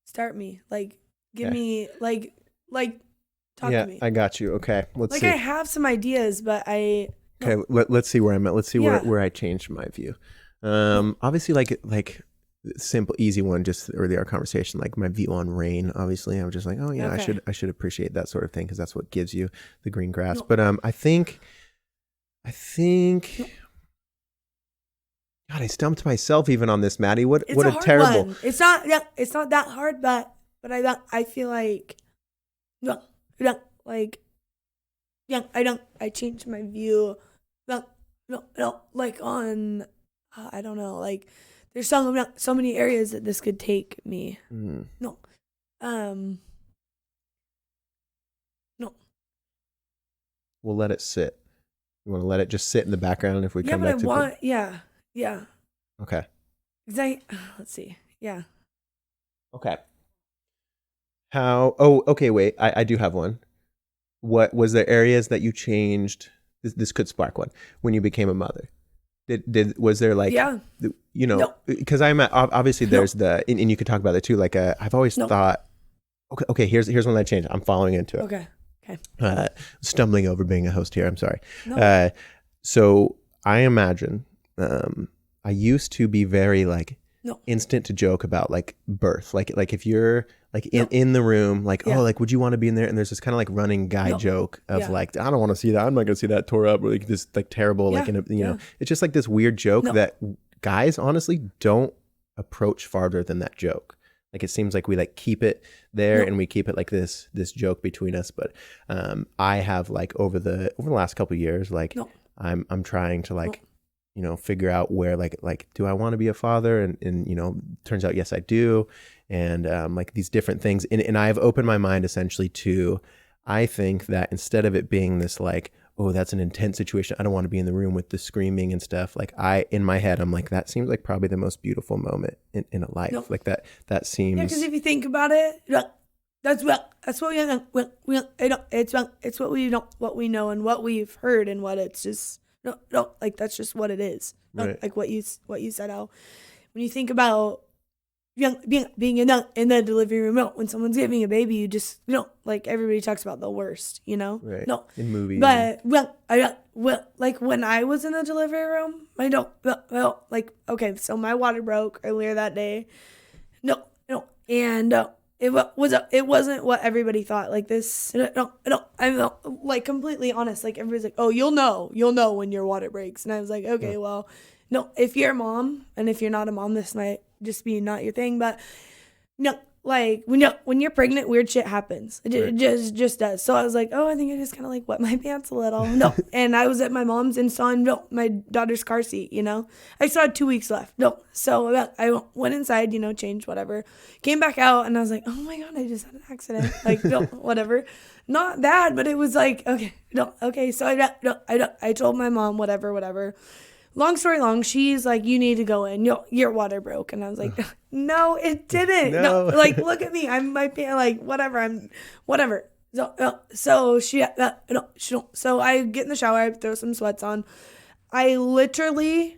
Start me. Like, give Okay. me, like, talk Yeah, to me. I got you. Okay, let's Like, see. I have some ideas, but I... Okay, let's see where I'm at. Let's see Yeah. where I changed my view. Obviously, like simple, easy one. Just earlier our conversation, like my view on rain. Obviously, I was just like, oh yeah, Okay. I should appreciate that sort of thing because that's what gives you the green grass. No. But I think, God, I stumped myself even on this, Maddie. What It's a hard terrible. one. It's not that hard, but I feel like I changed my view. Like on I don't know, like there's so many areas that this could take me. Mm. No. No. We'll let it sit. You want to let it just sit in the background if we Yeah, come but I back to want yeah. Okay. Let's see. Yeah. Okay. How? Oh, okay. Wait, I do have one. What was there areas that you changed? This could spark one when you became a mother. Was there like Yeah. you know, No. because I'm obviously there's and you could talk about it too. Like I've always No. thought, okay, here's one that I changed. I'm following into it. Okay. Stumbling over being a host here. I'm sorry. No. So I imagine I used to be very like No. instant to joke about like birth, like if you're like in the room, like Yeah. oh, like would you want to be in there? And there's this kind of like running guy No. joke of Yeah. like I don't want to see that. I'm not gonna see that tore up or like this like terrible like Yeah. in a, you know Yeah. it's just like this weird joke No. that guys honestly don't approach farther than that joke. Like it seems like we like keep it there No. and we keep it like this joke between us. But I have like over the last couple of years, like No. I'm trying to like No. you know figure out where like do I want to be a father and you know turns out yes I do and like these different things and I've opened my mind essentially to I think that instead of it being this like oh that's an intense situation I don't want to be in the room with the screaming and stuff like in my head I'm like that seems like probably the most beautiful moment in a life. No. Like that seems Yeah, because if you think about it, that's what it's what we know and what we've heard and what it's just like that's just what it is. Right. Like what you said out when you think about being in the delivery room. No, when someone's giving a baby, you just like everybody talks about the worst, right No, in movies but like when I was in the delivery room, I don't like okay. So my water broke earlier that day. And it wasn't what everybody thought. Like this, I'm like completely honest. Like everybody's like, oh, you'll know when your water breaks. And I was like, okay, Yeah. well, no, if you're a mom and if you're not a mom, this might just be not your thing. But no, like when you're pregnant, weird shit happens. It just does. So I was like, oh, I think I just kind of like wet my pants a little. No, and I was at my mom's and saw my daughter's car seat. I still had 2 weeks left. No, so I went inside. Changed whatever. Came back out and I was like, oh my god, I just had an accident. Like no, whatever. Not bad, but it was like okay, no, okay. So I told my mom whatever. Long story long, she's like, you need to go in. Your water broke. And I was like, no, it didn't. No. Like, look at me. I might be like, whatever. So she so I get in the shower. I throw some sweats on. I literally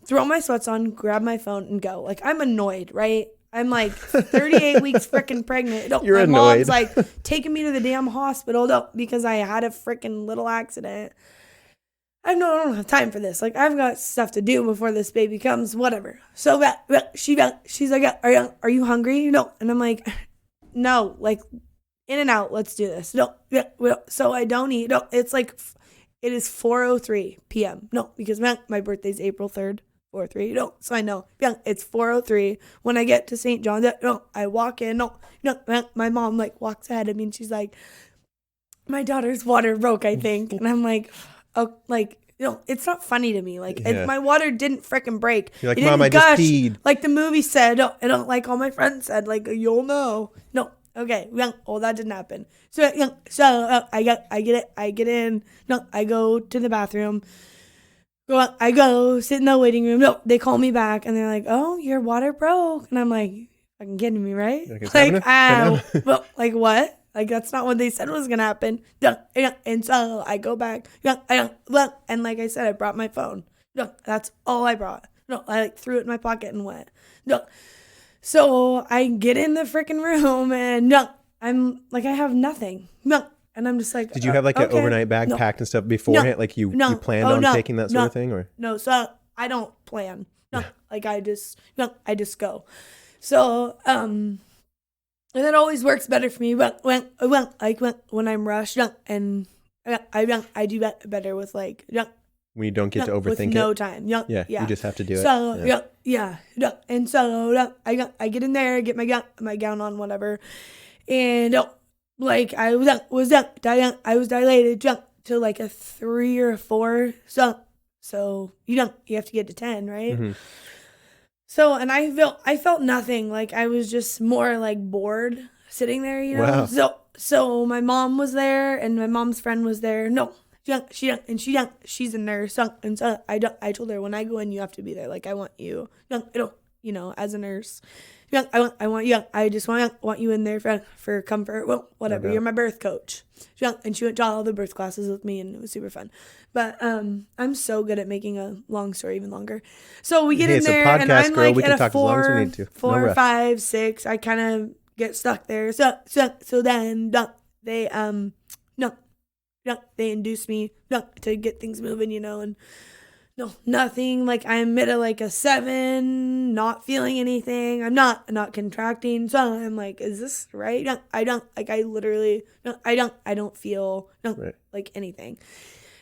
throw my sweats on, grab my phone and go. Like, I'm annoyed, right? I'm like 38 weeks freaking pregnant. You're my annoyed. mom's like taking me to the damn hospital because I had a freaking little accident. I don't have time for this. Like, I've got stuff to do before this baby comes, whatever. So she's like, are you hungry? No. And I'm like, no, like, in and out. Let's do this. No, yeah, well, so I don't eat. No, it's like, it is 4:03 p.m. No, because my birthday's April 3rd, 4:03. No, so I know. Yeah, it's 4:03. When I get to St. John's, no, I walk in. No, my mom like walks ahead of me and she's like, my daughter's water broke, I think. And I'm like, oh, like, it's not funny to me. Like, my water didn't frickin' break. You're like, it Mom, didn't I gush, just peed. like the movie said. And like all my friends said, like, you'll know. No, okay, well, that didn't happen. So I get in. No, I go to the bathroom. I go sit in the waiting room. No, they call me back and they're like, oh, your water broke. And I'm like, fucking kidding me, right? Like, well, like what? Like, that's not what they said was going to happen. And so I go back. And like I said, I brought my phone. That's all I brought. I like threw it in my pocket and went. So I get in the freaking room and I'm like, I have nothing. And I'm just like, did you have like an overnight bag packed and stuff beforehand? Like you planned on taking that sort of thing, or? No, so I don't plan. Like I just go. So, and it always works better for me. But when I'm rushed, and I do better with like when you don't get to overthink with no time. Yeah, you just have to do it. So and so I get in there, get my gown on, whatever, and like I was dilated to like a 3 or a 4. So you have to get to 10, right? Mm-hmm. So, and I felt nothing. Like I was just more like bored sitting there, Wow. So my mom was there and my mom's friend was there. No, she's a nurse. And so I told her, when I go in, you have to be there. Like I want you, as a nurse. I want you. I just want you in there for comfort. Well, whatever. You're my birth coach. And she went to all the birth classes with me, and it was super fun. But I'm so good at making a long story even longer. So we get in there, and I'm girl. like at a 4, No 5, 6. I kind of get stuck there. So then they they induce me to get things moving, and. No, nothing. Like I'm at like a 7, not feeling anything. I'm not contracting. So I'm like, is this right? I don't feel like anything.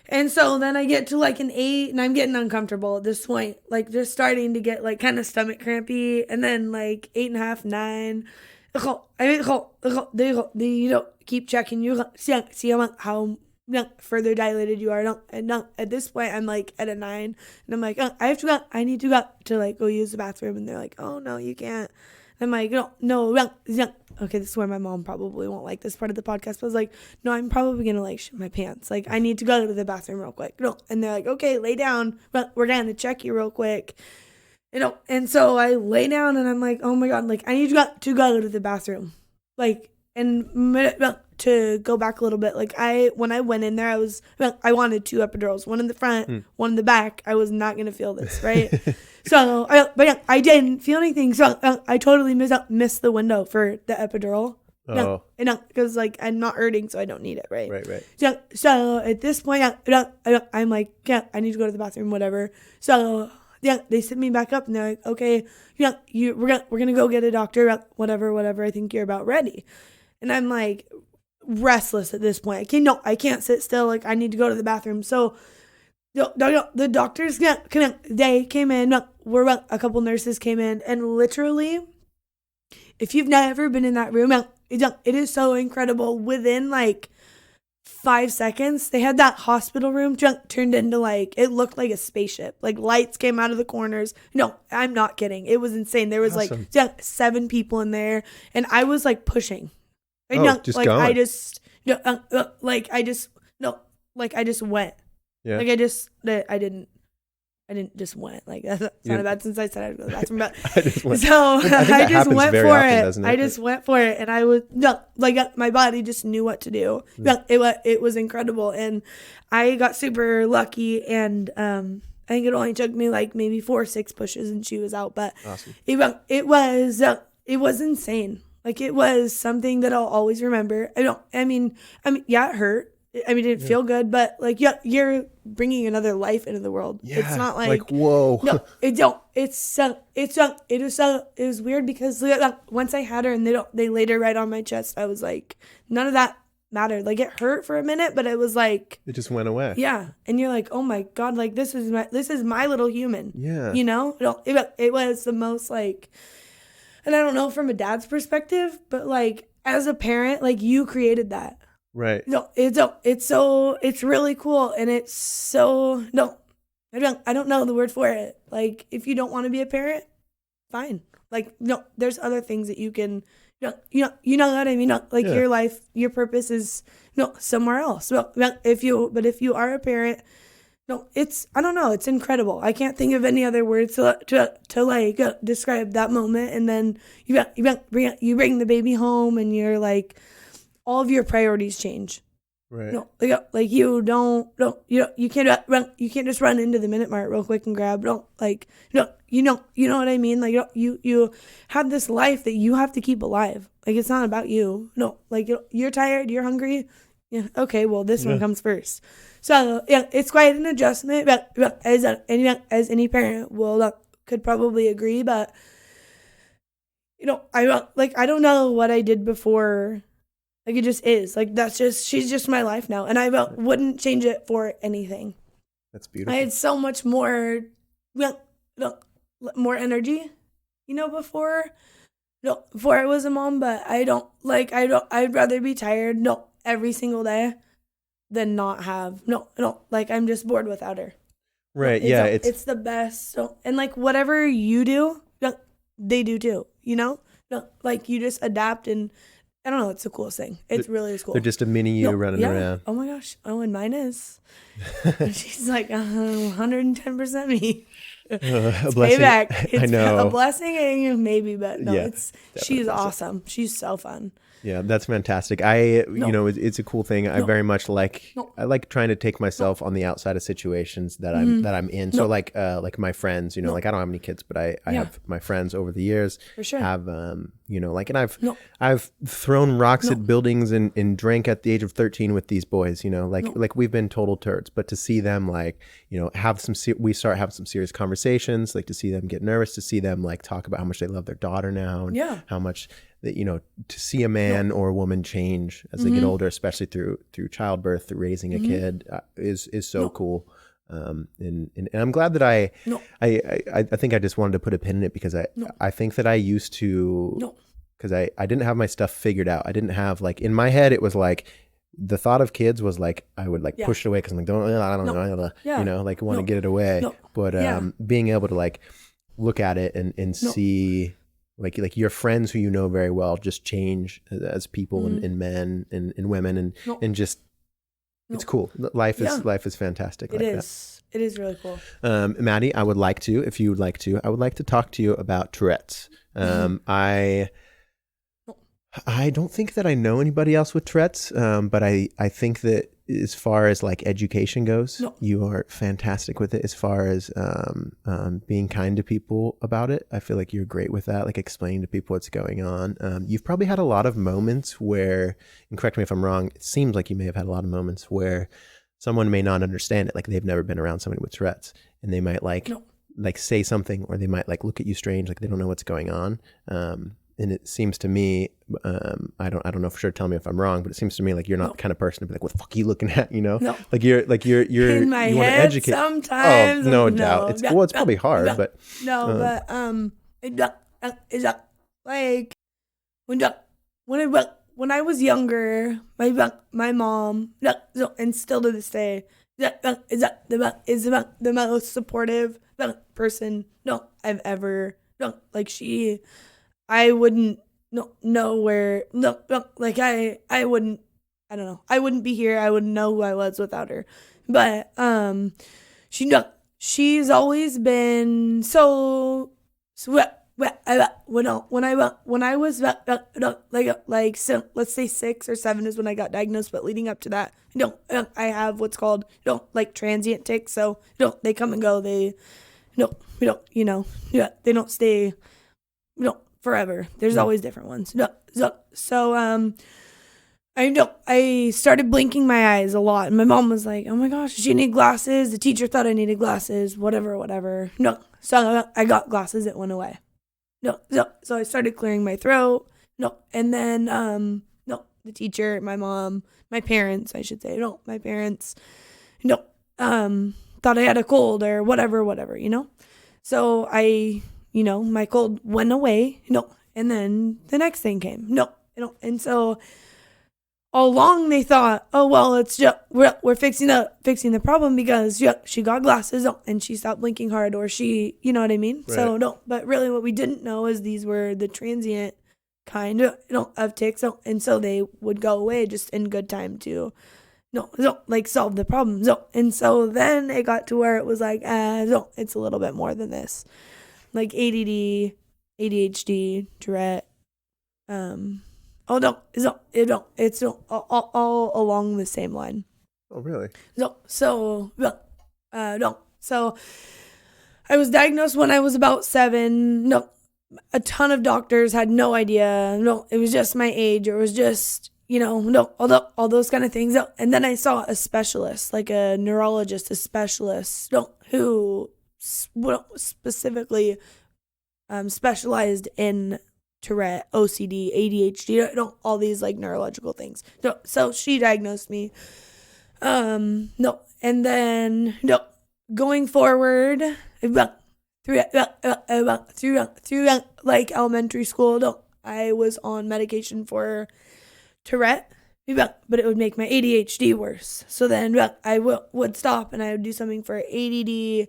And so then I get to like an 8 and I'm getting uncomfortable at this point. Like just starting to get like kind of stomach crampy. And then like 8.5, 9. They keep checking you. See how further dilated you are. At this point I'm like at a 9 and I'm like, I need to go to like go use the bathroom, and they're like, oh no, you can't. I'm like, no. Okay, this is where my mom probably won't like this part of the podcast, but I was like, no, I'm probably gonna like shit my pants. Like I need to go to the bathroom real quick. And they're like, okay, lay down, but we're gonna check you real quick. And so I lay down and I'm like, oh my god, like I need to go to the bathroom. Like, and to go back a little bit, like when I went in there, I wanted 2 epidurals, one in the front, one in the back. I was not gonna feel this, right? So, but I didn't feel anything. So I totally missed the window for the epidural. Oh, because like I'm not hurting, so I don't need it, right? Right. So at this point, I'm like, I need to go to the bathroom, whatever. So they sit me back up and they're like, okay, we're gonna go get a doctor, whatever. I think you're about ready. And I'm like restless at this point. I can't sit still. Like I need to go to the bathroom. So the doctors they came in. A couple nurses came in, and literally, if you've never been in that room, it is so incredible. Within like 5 seconds, they had that hospital room turned into like, it looked like a spaceship. Like lights came out of the corners. No, I'm not kidding. It was insane. There was awesome. Like 7 people in there, and I was like pushing. I just went. Yeah. Like I didn't just went. Like that sounded bad since I said I'd go to the bathroom, but I just went. So I just went for often, it. I just went for it, and I was my body just knew what to do. It was incredible, and I got super lucky, and I think it only took me like maybe 4 or 6 pushes, and she was out. But awesome. It was insane. Like it was something that I'll always remember. I mean, yeah, it hurt. I mean, it didn't feel good, but like, yeah, you're bringing another life into the world. Yeah, It's not like whoa. No, it don't. It was weird because once I had her and they laid her right on my chest, I was like, none of that mattered. Like, it hurt for a minute, but it was like, It just went away. yeah. And you're like, oh my God, like this is my little human. Yeah. You know, it was the most like, and I don't know from a dad's perspective, but like as a parent, like you created that. Right. No, it's really cool, and it's so no, I don't know the word for it. Like, if you don't want to be a parent, fine. Like, no, there's other things that you can, you know what I mean. No, like your life, your purpose is somewhere else. Well, if you are a parent, no, I don't know, it's incredible. I can't think of any other words to like describe that moment. And then you bring the baby home, and you're like, all of your priorities change. Right. No, like you can't just run into the Minute Mart real quick and grab. You know what I mean. Like you have this life that you have to keep alive. Like, it's not about you. No, like you're tired, you're hungry. Yeah, okay, well this one comes first. So yeah, it's quite an adjustment. But as any parent could probably agree. But I don't know what I did before. Like, it just is. Like, she's just my life now. And I wouldn't change it for anything. That's beautiful. I had so much more energy, before I was a mom. But I'd rather be tired, every single day than not have, like, I'm just bored without her. Right, It's the best. So, and, like, whatever you do, they do too, Like, you just adapt, and I don't know. It's the coolest thing. It's really cool. They're just a mini you running around. Oh my gosh. Oh, and mine is. She's like 110% me. A blessing. Payback. It's I know. A blessing, maybe, but no, Yeah, she's awesome. She's so fun. Yeah, that's fantastic. It's a cool thing. I very much like. I like trying to take myself on the outside of situations that I'm in. So like my friends, like I don't have any kids, but I have my friends over the years For sure. have and I've thrown rocks at buildings and drank at the age of 13 with these boys. Like we've been total turds, but to see them we start having some serious conversations. Like, to see them get nervous, to see them like talk about how much they love their daughter now, and how much that to see a man or a woman change as they get older, especially through childbirth, through raising a kid, is so cool. And I'm glad that I think I just wanted to put a pin in it, because I think that I used to, because I didn't have my stuff figured out. I didn't have, like, in my head it was like the thought of kids was like I would like push it away because I'm like, I don't know, like want to get it away. But being able to like look at it and see like your friends who you know very well just change as people and men and women and just it's cool. Life is fantastic. It is really cool. Maddie, I would like to talk to you about Tourette's. I don't think that I know anybody else with Tourette's, but I think that as far as like education goes, you are fantastic with it. As far as being kind to people about it, I feel like you're great with that, like explaining to people what's going on. You've probably had a lot of moments where, and correct me if I'm wrong, it seems like you may have had a lot of moments where someone may not understand it, like they've never been around somebody with Tourette's, and they might like say something, or they might like look at you strange, like they don't know what's going on. And it seems to me, I don't know for sure. Tell me if I'm wrong, but it seems to me like you're not the kind of person to be like, "What the fuck are you looking at?" No. Like you're in my you want to head educate. sometimes. Oh, no doubt. It's probably hard, but it's like when I was younger, my mom, and still to this day, is the most supportive person I've ever like she. I wouldn't know where like I wouldn't, I don't know, I wouldn't be here, I wouldn't know who I was without her. But she's always been so when I was like so let's say 6 or 7 is when I got diagnosed, but leading up to that, I have what's called like transient tics. So they come and go, they they don't stay forever. There's always different ones. So I started blinking my eyes a lot, and my mom was like, "Oh my gosh, does she need glasses?" The teacher thought I needed glasses. Whatever. No, so I got glasses. It went away. No, so I started clearing my throat. No, and then no, the teacher, my mom, my parents, I should say, no, my parents, no, thought I had a cold or whatever, you know. So my cold went away. No, and then the next thing came. No, and so all along they thought, oh well, it's just we're fixing the problem because she got glasses and she stopped blinking hard, or she, you know what I mean. Right. So no, but really what we didn't know is these were the transient kind of tics, and so they would go away just in good time to like solve the problem. And so then it got to where it was like, it's a little bit more than this, like ADD, ADHD, Tourette, it's all along the same line. Oh, really? So I was diagnosed when I was about 7. No, a ton of doctors had no idea. No, it was just my age. It was just, all those kind of things. And then I saw a specialist, like a neurologist, a specialist, who specifically specialized in Tourette, OCD, ADHD, all these like neurological things. So she diagnosed me. And then going forward, through like elementary school, I was on medication for Tourette, but it would make my ADHD worse. So then I would stop and I would do something for ADHD,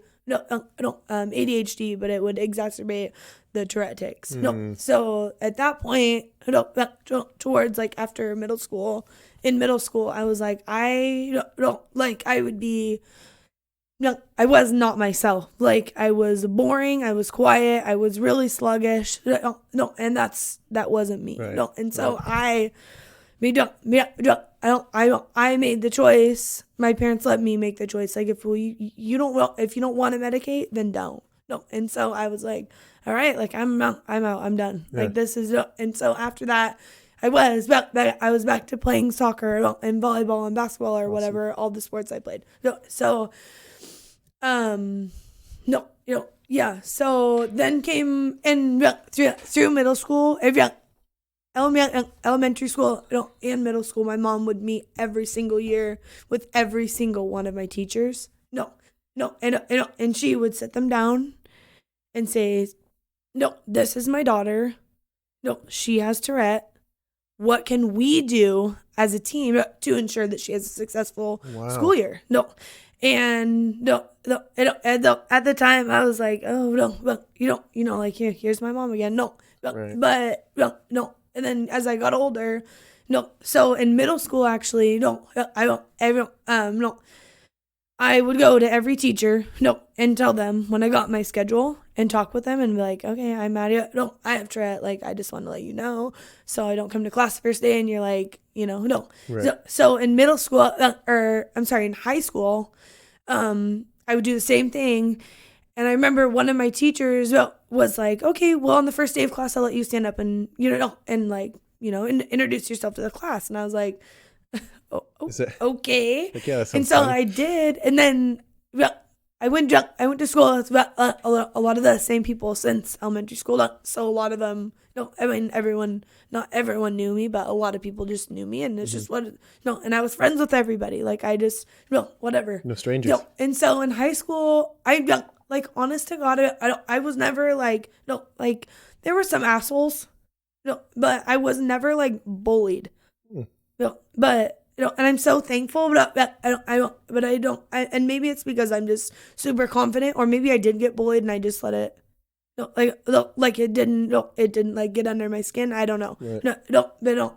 but it would exacerbate the Tourette tics. So at that point, towards like after middle school, I was like, I was not myself. Like I was boring, I was quiet, I was really sluggish. And that wasn't me. Right. And so I made the choice. My parents let me make the choice. Like if you don't want to medicate, then don't. And so I was like, all right, like I'm out, I'm done. Yeah. Like this is, and so after that, I was back to playing soccer and volleyball and basketball or whatever, all the sports I played. So then came in through middle school, elementary school, and middle school. My mom would meet every single year with every single one of my teachers. And she would sit them down and say, no, this is my daughter. No, she has Tourette. What can we do as a team to ensure that she has a successful school year? And at the time I was like, like here's my mom again. But And then as I got older, so in middle school actually, I would go to every teacher, and tell them when I got my schedule and talk with them and be like, okay, I'm Madi. I have Tourette. Like, I just want to let you know so I don't come to class the first day and you're like, Right. So in middle school, in high school, I would do the same thing. And I remember one of my teachers was like, okay, well, on the first day of class, I'll let you stand up and, introduce yourself to the class. And I was like, okay. Like, yeah, that sounds and so fun. I did. And then I went to school with a lot of the same people since elementary school. So a lot of them, not everyone knew me, but a lot of people just knew me. And it's just and I was friends with everybody. Like I just, whatever. No strangers. And so in high school, like, honest to God, I was never like, there were some assholes, but I was never like bullied. But, and I'm so thankful, but and maybe it's because I'm just super confident, or maybe I did get bullied and I just let it, it didn't like get under my skin. I don't know. Right.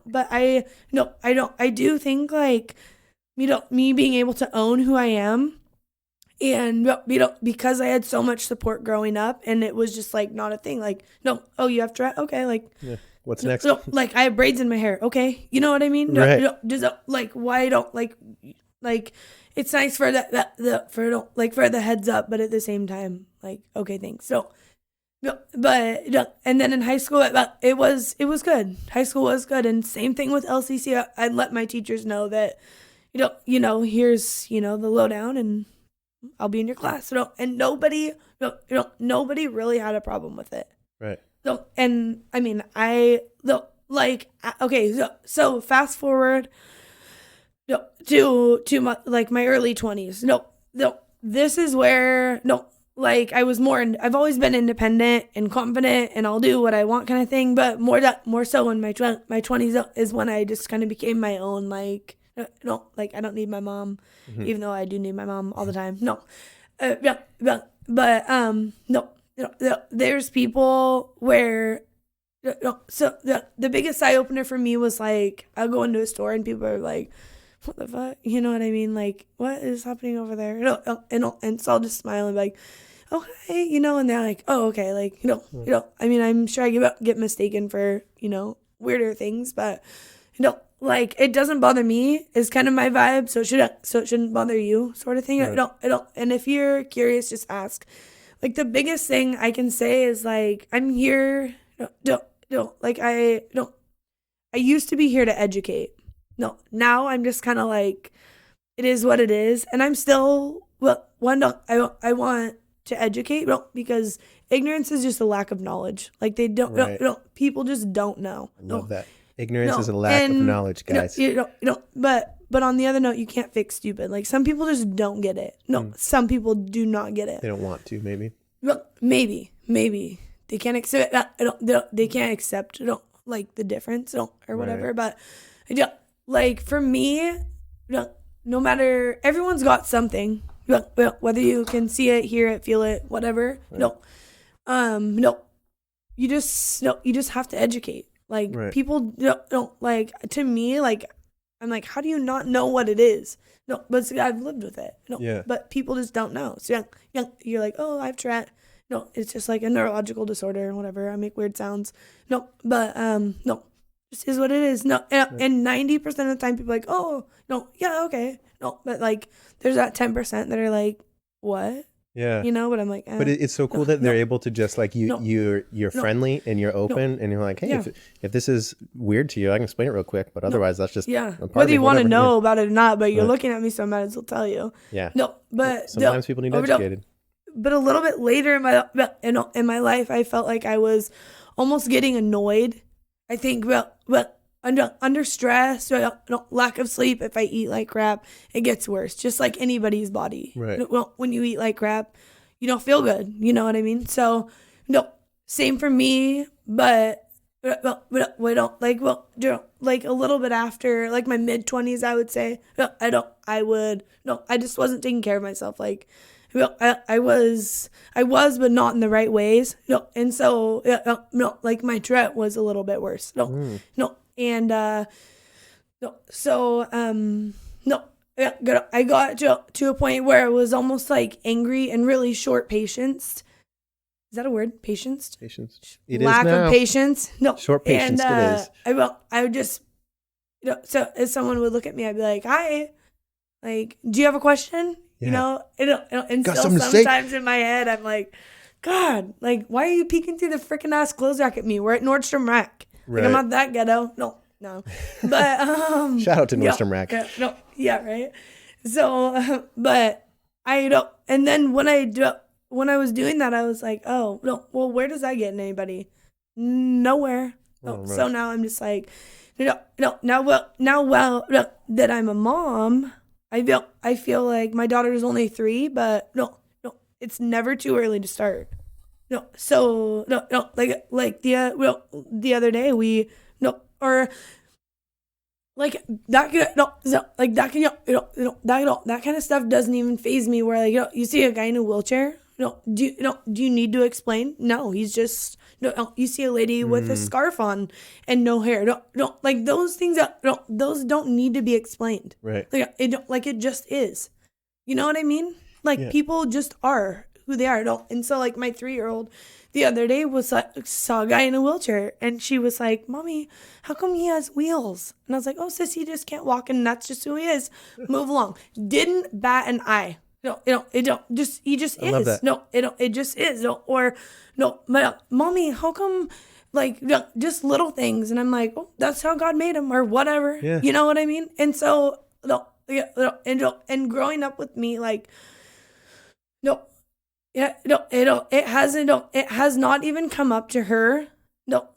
But I do think like, me being able to own who I am, and because I had so much support growing up, and it was just like not a thing. Like, you have Tourette, okay, like, Yeah. What's next? Like I have braids in my hair, okay, you know what I mean? Right. Why don't like it's nice for the heads up, but at the same time, like, okay, thanks. So No, but no, and then in high school, it was good. High school was good, and same thing with LCC. I'd let my teachers know that, here's the lowdown, and I'll be in your class. So, and nobody really had a problem with it. Right. So, and I mean, okay, so fast forward to my early 20s. This is where I was I've always been independent and confident, and I'll do what I want kind of thing. But more so in my 20s is when I just kind of became my own, I don't need my mom, even though I do need my mom all the time. There's people where, so the biggest eye opener for me was I'll go into a store and people are like, what the fuck? You know what I mean? What is happening over there? And so I'll just smile and be like, oh, hey, and they're like, oh, okay. I mean, I'm sure I get mistaken for, weirder things, but, it doesn't bother me is kind of my vibe. So it shouldn't bother you sort of thing. Right. And if you're curious, just ask. The biggest thing I can say is I'm here. I used to be here to educate. No, now I'm just kind of it is what it is. And I'm still, I want to educate, because ignorance is just a lack of knowledge. People just don't know. I love that. Ignorance is a lack of knowledge, guys. But on the other note, you can't fix stupid. Some people just don't get it. Some people do not get it. They don't want to, maybe. Well, maybe they can't accept. They can't accept the difference or whatever. Right. But for me, no matter, everyone's got something. Whether you can see it, hear it, feel it, whatever. Right. You just have to educate. Right. People don't to me, I'm how do you not know what it is? No, but I've lived with it. No, yeah. But people just don't know. So you're like, oh, I've tried. No, it's just a neurological disorder or whatever. I make weird sounds. No, but no, this is what it is. No, and 90% of the time people are like, oh, no, yeah, okay. No, but there's that 10% that are like, what? Yeah. But I'm like, but it's so cool that they're able to just you're friendly and you're open and you're like, hey, if this is weird to you, I can explain it real quick. But otherwise, that's just a part whether you want to know Yeah. about it or not. But you're looking at me, so I might as well tell you. Yeah. No, but sometimes people need educated. But a little bit later in my life, I felt like I was almost getting annoyed. I think under stress, lack of sleep, if I eat like crap, it gets worse. Just like anybody's body. Right. Well, when you eat like crap, you don't feel good. You know what I mean? So, same for me. But a little bit after my mid-20s, I would say, I just wasn't taking care of myself. I was, but not in the right ways. And so, my Tourette was a little bit worse. And I got to a point where I was almost angry and really short patience. Is that a word? Patience? Patience. It Lack is now. of patience. No. Short patience and, it is. I would just, so if someone would look at me, I'd be like, hi, do you have a question? Yeah. And Got still something to say? sometimes in my head, I'm like, God, why are you peeking through the freaking ass clothes rack at me? We're at Nordstrom Rack. Right. I'm not that ghetto. No. But Shout out to Nordstrom Rack. Right. So, but and then when I was doing that, I was like, oh no, well, where does that get in anybody? Nowhere. Right. So now I'm just like, now that I'm a mom, I feel like my daughter is only 3, but no, it's never too early to start. No, so the other day we that kind of stuff doesn't even faze me. Where you see a guy in a wheelchair, do you need to explain? No, he's just you see a lady with a scarf on and no hair. Those things those don't need to be explained. Right. It just is. You know what I mean? People just are who they are. And so my 3-year-old the other day saw a guy in a wheelchair and she was like, Mommy, how come he has wheels? And I was like, oh sis, he just can't walk and that's just who he is. Move along. Didn't bat an eye. No, it don't just he just I love is. that. No, it just is. No, or no, but mommy, how come like just little things? And I'm like, oh, that's how God made him, or whatever. Yeah. You know what I mean? And so no, yeah, no, and growing up with me, like no, yeah, no, it hasn't. No, it has not even come up to her. No,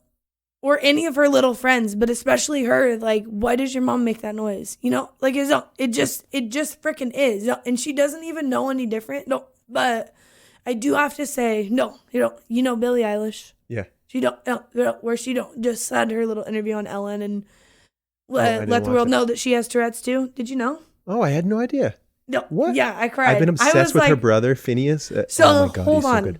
or any of her little friends, but especially her, like, why does your mom make that noise? You know, like, it just freaking is. And she doesn't even know any different. No, but I do have to say, no, you know Billie Eilish. Yeah. She where she just had her little interview on Ellen and I let didn't the world watch it. know that she has Tourette's too. Did you know? Oh, I had no idea. No. What? Yeah, I cried. I've been I obsessed was with her like, brother, Phineas. So, oh my God, hold he's on. so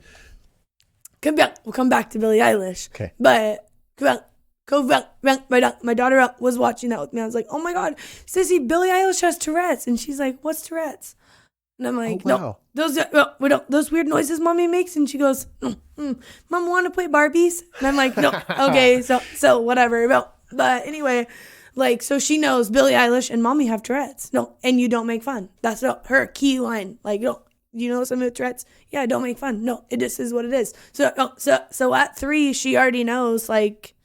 good. We'll come back to Billie Eilish. Okay. But my daughter was watching that with me. I was like, oh my God, Sissy, Billie Eilish has Tourette's. And she's like, what's Tourette's? And I'm like, wow. no, those weird noises mommy makes. And she goes, Mom, want to play Barbies? And I'm like, no, okay, so whatever. But anyway, like, so she knows Billie Eilish and mommy have Tourette's. No, and you don't make fun. That's her key line. Like, you know something with Tourette's? Yeah, don't make fun. No, it just is what it is. So at 3, she already knows, like,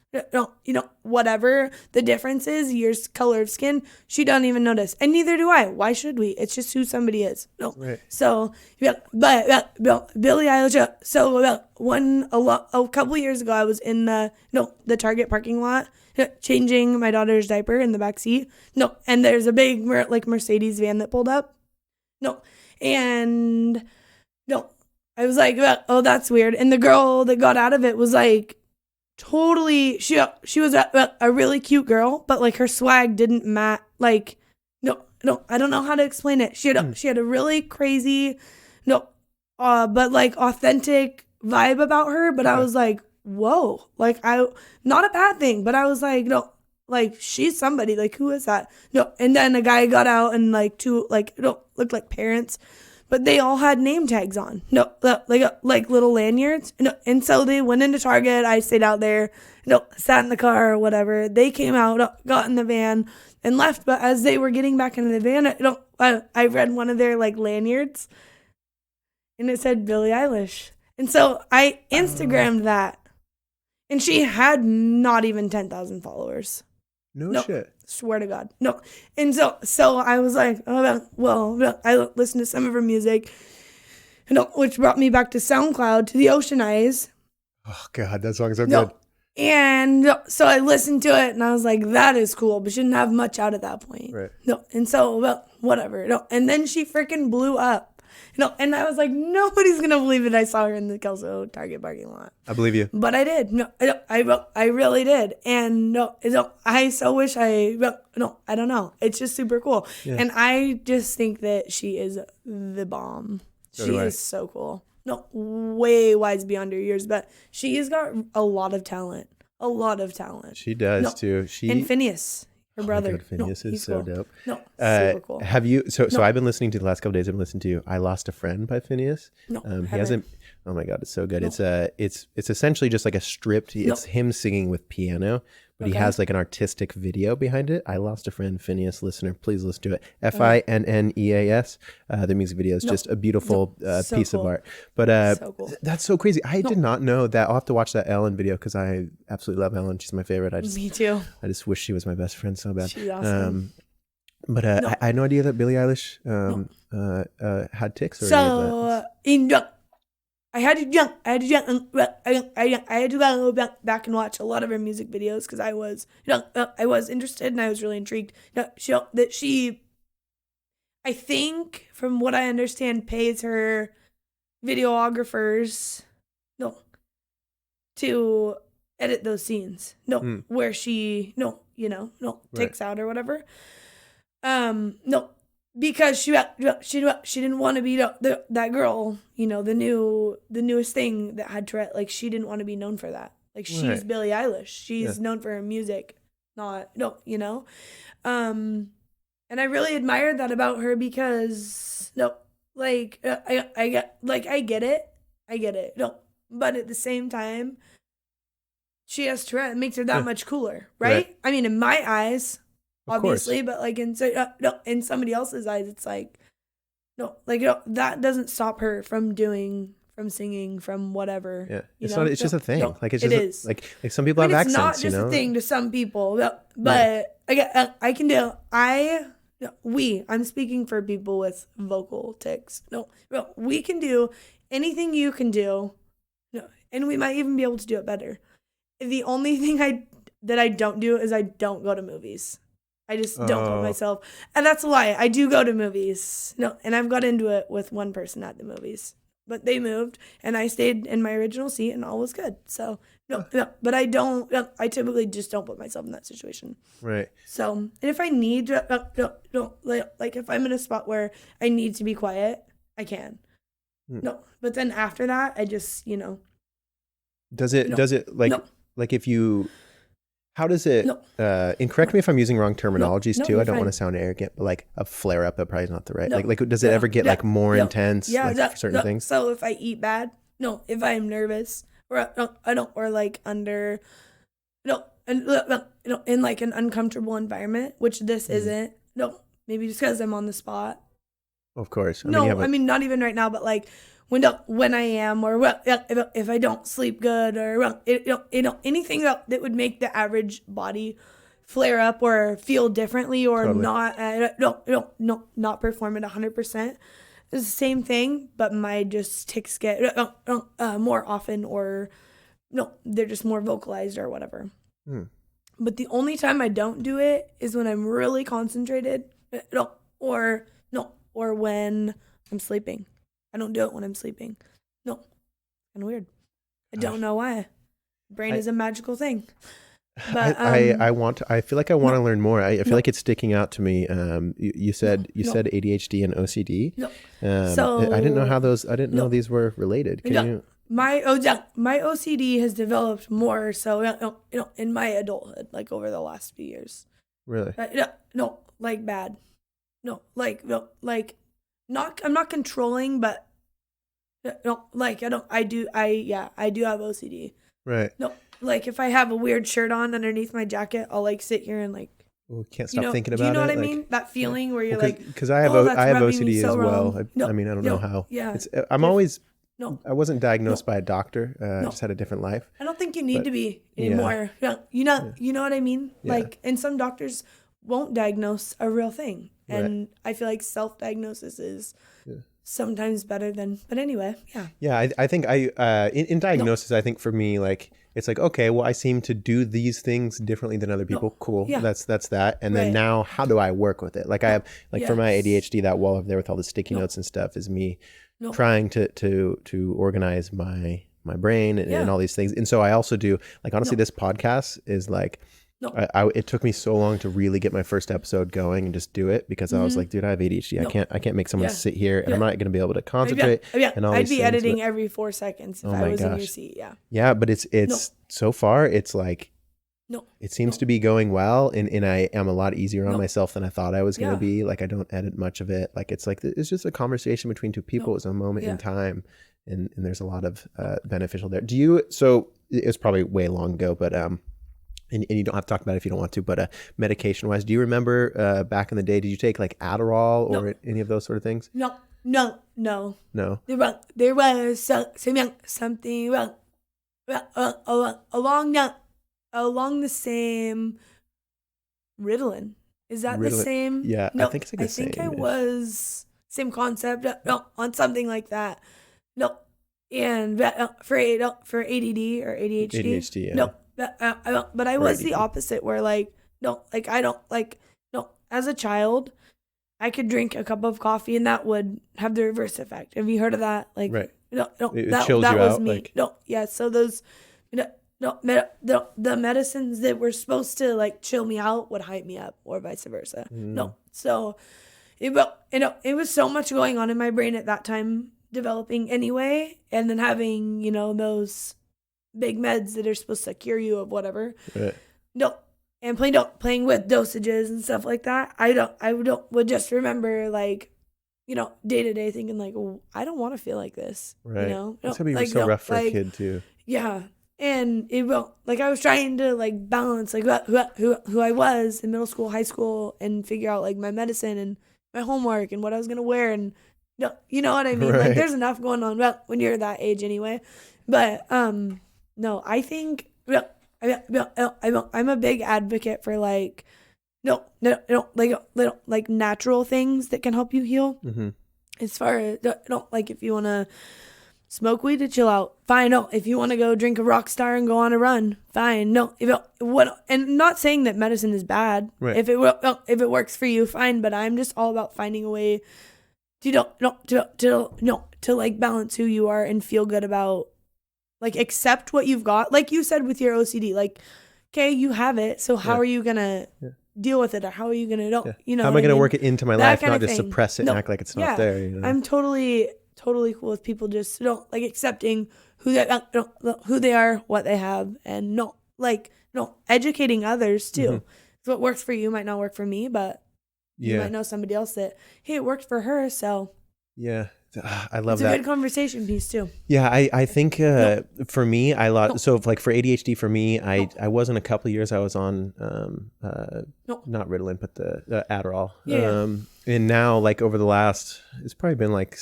whatever the difference is, your color of skin, she doesn't even notice. And neither do I. Why should we? It's just who somebody is. No. Right. So, yeah, but Billie Eilish, so a couple years ago, I was in the Target parking lot, changing my daughter's diaper in the back seat. No, and there's a big, like, Mercedes van that pulled up. No, and no, I was like, oh, that's weird. And the girl that got out of it was like, totally, she was a really cute girl, but like her swag didn't match. Like, no, I don't know how to explain it. She had a really crazy, but like authentic vibe about her. But I was like, whoa, like not a bad thing, but I was like, no, like she's somebody. Like, who is that? No, and then a guy got out and like two looked like parents. But they all had name tags on. No, like little lanyards. No, and so they went into Target. I stayed out there. Sat in the car or whatever. They came out, got in the van, and left. But as they were getting back into the van, I read one of their like lanyards, and it said Billie Eilish. And so I Instagrammed that, and she had not even 10,000 followers. No shit. Swear to God. No. And so I was like, oh, well, I listened to some of her music, which brought me back to SoundCloud, to the Ocean Eyes. Oh, God, that song's so good. And so I listened to it, and I was like, that is cool, but she didn't have much out at that point. Right. No. And so, whatever. No. And then she freaking blew up. And I was like, nobody's going to believe it. I saw her in the Kelso Target parking lot. I believe you. But I did. No, I really did. And I so wish I don't know. It's just super cool. Yeah. And I just think that she is the bomb. She is so cool. No, way wise beyond her years, but she has got a lot of talent. A lot of talent. She does too. And Phineas. Her brother. God, Phineas is so cool. dope. No, super cool. Have you? So I've been listening to the last couple of days. I've been listening to "I Lost a Friend" by Phineas. No, he hasn't. Oh my God, it's so good. No. It's essentially just like a stripped. It's him singing with piano, but he has like an artistic video behind it. "I Lost a Friend," Phineas. Listener, please listen to it. Finneas. The music video is just a beautiful piece of art. But so cool. That's so crazy. I did not know that. I'll have to watch that Ellen video because I absolutely love Ellen. She's my favorite. Me too. I just wish she was my best friend so bad. She's awesome. But I had no idea that Billie Eilish had tics. Or I had to go back and watch a lot of her music videos because I was interested and I was really intrigued. She, I think, from what I understand, pays her videographers to edit those scenes. Where she takes out or whatever. Because she didn't want to be that girl, the newest thing that had Tourette. Like, she didn't want to be known for that. Like, she's Billie Eilish. She's known for her music, not. And I really admired that about her because I get it. But at the same time, she has Tourette. It makes her that much cooler, right? I mean, in my eyes. Obviously, but like in somebody else's eyes, it's like, No, like that doesn't stop her from singing, from whatever. Yeah, you it's know? not. It's just a thing. No, Like it's it just is. like some people I mean, have it's accents. not just you know, a thing to some people, but I can do. I'm speaking for people with vocal tics. No, we can do anything you can do. No, and we might even be able to do it better. The only thing that I don't do is I don't go to movies. I just don't put myself, and that's a lie. I do go to movies. No, and I've got into it with one person at the movies, but they moved, and I stayed in my original seat, and all was good. So no, but I don't. I typically just don't put myself in that situation. Right. So, and if I need, like if I'm in a spot where I need to be quiet, I can. No, but then after that, I just, Does it like if you, how does it, and correct me if I'm using wrong terminologies too. I don't want to sound arrogant, but like a flare up, that probably is not the right, like does it ever get like more intense for certain things? So if I eat bad, if I'm nervous or I don't, or like under, in like an uncomfortable environment, which this isn't, maybe just because I'm on the spot. Of course. I mean, not even right now, but like when I am, or if I don't sleep good, or anything that would make the average body flare up or feel differently, or not perform at 100%. It's the same thing, but my just tics get more often, or they're just more vocalized or whatever. But the only time I don't do it is when I'm really concentrated, or when I'm sleeping. I don't do it when I'm sleeping. No, kind of weird. I don't know why. Brain is a magical thing. But I feel like I want to learn more. I feel like it's sticking out to me. You said ADHD and OCD. So I didn't know how those. I didn't know these were related. Can you? My OCD has developed more so in my adulthood, like over the last few years. Really? No, like bad. No, like not. I'm not controlling, but like I do have OCD. Right. No, like if I have a weird shirt on underneath my jacket, I'll like sit here and like. Can't stop thinking about it. Do you know what I mean? That feeling where you're like, because I have OCD as well. Wrong. I mean, I don't know how. Yeah. I wasn't diagnosed by a doctor. I just had a different life. I don't think you need to be anymore. Yeah. You know what I mean? Yeah. Like, and some doctors won't diagnose a real thing. And I feel like self-diagnosis is sometimes better than, but anyway, yeah. Yeah, I think in diagnosis, I think for me, like, it's like, okay, well, I seem to do these things differently than other people. Cool. Yeah. That's that. And then now how do I work with it? Like I have, for my ADHD, that wall over there with all the sticky notes and stuff is me trying to organize my brain and all these things. And so I also do, like, honestly, this podcast is like, it took me so long to really get my first episode going and just do it because I was like, dude, I have ADHD. I can't make someone sit here and I'm not going to be able to concentrate. And all I'd these be things, editing every 4 seconds if I was in your seat. Yeah. Yeah. But it's so far, it's like, it seems to be going well. And I am a lot easier on myself than I thought I was going to be. Like, I don't edit much of it. Like, it's like, it's just a conversation between two people. It's a moment in time. And there's a lot of beneficial there. So it's probably way long ago, but, and you don't have to talk about it if you don't want to, but medication wise, do you remember back in the day, did you take like Adderall or any of those sort of things? No. There was something along the same Ritalin. Is that the same? Yeah, no, I think it's like the same. I think it was same concept. On something like that. No, and for ADD or ADHD. ADHD, yeah. No. But I was the opposite, where I don't as a child I could drink a cup of coffee and that would have the reverse effect. Have you heard of that? Like, right. That chills was you out, me. like... So those the medicines that were supposed to like chill me out would hype me up, or vice versa. So it was so much going on in my brain at that time, developing anyway, and then having those big meds that are supposed to cure you of whatever. Right. And playing with dosages and stuff like that. I would just remember like, day to day thinking like, oh, I don't want to feel like this. Right. It's gonna be so rough for a kid too. Yeah. And I was trying to like balance like who I was in middle school, high school, and figure out like my medicine and my homework and what I was gonna wear, and No, you know what I mean? Right. Like there's enough going on when you're that age anyway. But no, I think I'm a big advocate for like like natural things that can help you heal. Mm-hmm. As far as like if you want to smoke weed to chill out, fine. No, if you want to go drink a rock star and go on a run, fine. No, and not saying that medicine is bad. Right. If it works for you, fine. But I'm just all about finding a way to like balance who you are and feel good about, like, accept what you've got. Like you said with your OCD, like, okay, you have it. So how are you gonna deal with it, or how are you gonna how am I gonna work it into my life, not just suppress it and act like it's not there? I'm totally cool with people just like accepting who they are, what they have, and educating others too. Mm-hmm. So what works for you might not work for me, but you might know somebody else that, hey, it worked for her. So yeah, I love it's that. a good conversation piece too. Yeah, I think for me, so like for ADHD, for me, I wasn't a couple of years. I was on not Ritalin, but the Adderall. And now, like over the last, it's probably been like,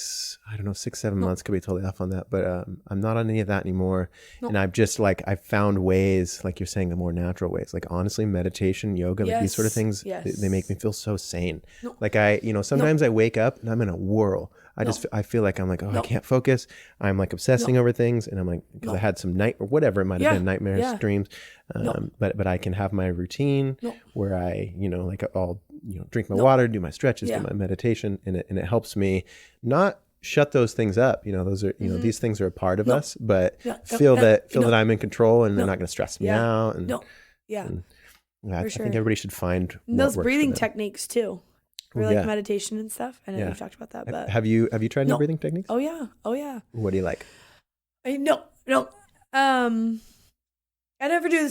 I don't know, 6-7 months, could be totally off on that, but I'm not on any of that anymore. And I've just I've found ways, like you're saying, the more natural ways. Like honestly, meditation, yoga, like these sort of things, they make me feel so sane. Like sometimes I wake up and I'm in a whirl. I feel like I'm like, I can't focus. I'm like obsessing over things, and I'm like, because I had some night or whatever it might have been, nightmares, dreams. But I can have my routine where I, I'll drink my water, do my stretches, do my meditation, and it helps me not shut those things up. Those are these things are a part of us, but feel that I'm in control, and they're not going to stress me out. And I think everybody should find those breathing techniques too. Or like meditation and stuff. I know you've talked about that, but have you tried any breathing techniques? Oh yeah. What do you like? I never do the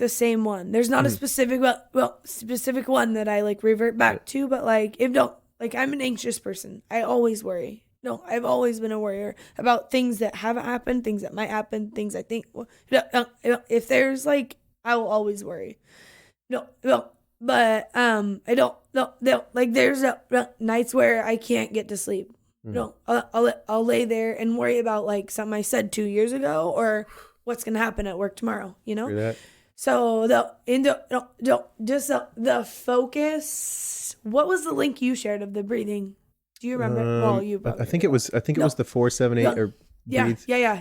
same one. There's not a specific one that I like revert back to, but I'm an anxious person. I always worry. I've always been a worrier about things that haven't happened, things that might happen, things I think. If there's I will always worry. But I don't there's nights where I can't get to sleep. I'll lay there and worry about something I said 2 years ago, or what's gonna happen at work tomorrow. So the focus. What was the link you shared of the breathing? Do you remember? I think it was the 4-7-8 or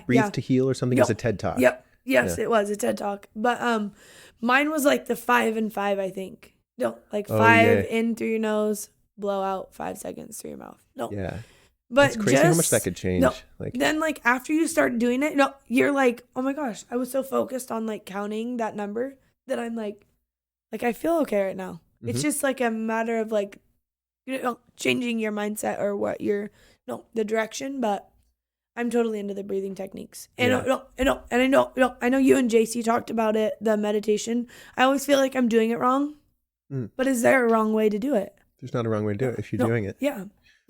breathe to heal or something. It was a TED Talk. Yep. Yes, it was a TED Talk. But mine was the 5 and 5. I think. 5 in through your nose, blow out 5 seconds through your mouth. Yeah. But it's crazy how much that could change. Then after you start doing it, you're like, oh my gosh, I was so focused on counting that number that I'm I feel okay right now. Mm-hmm. It's just a matter of changing your mindset or what the direction. But I'm totally into the breathing techniques. And I know you and JC talked about it, the meditation. I always feel like I'm doing it wrong. But is there a wrong way to do it? There's not a wrong way to do it if you're doing it. Yeah.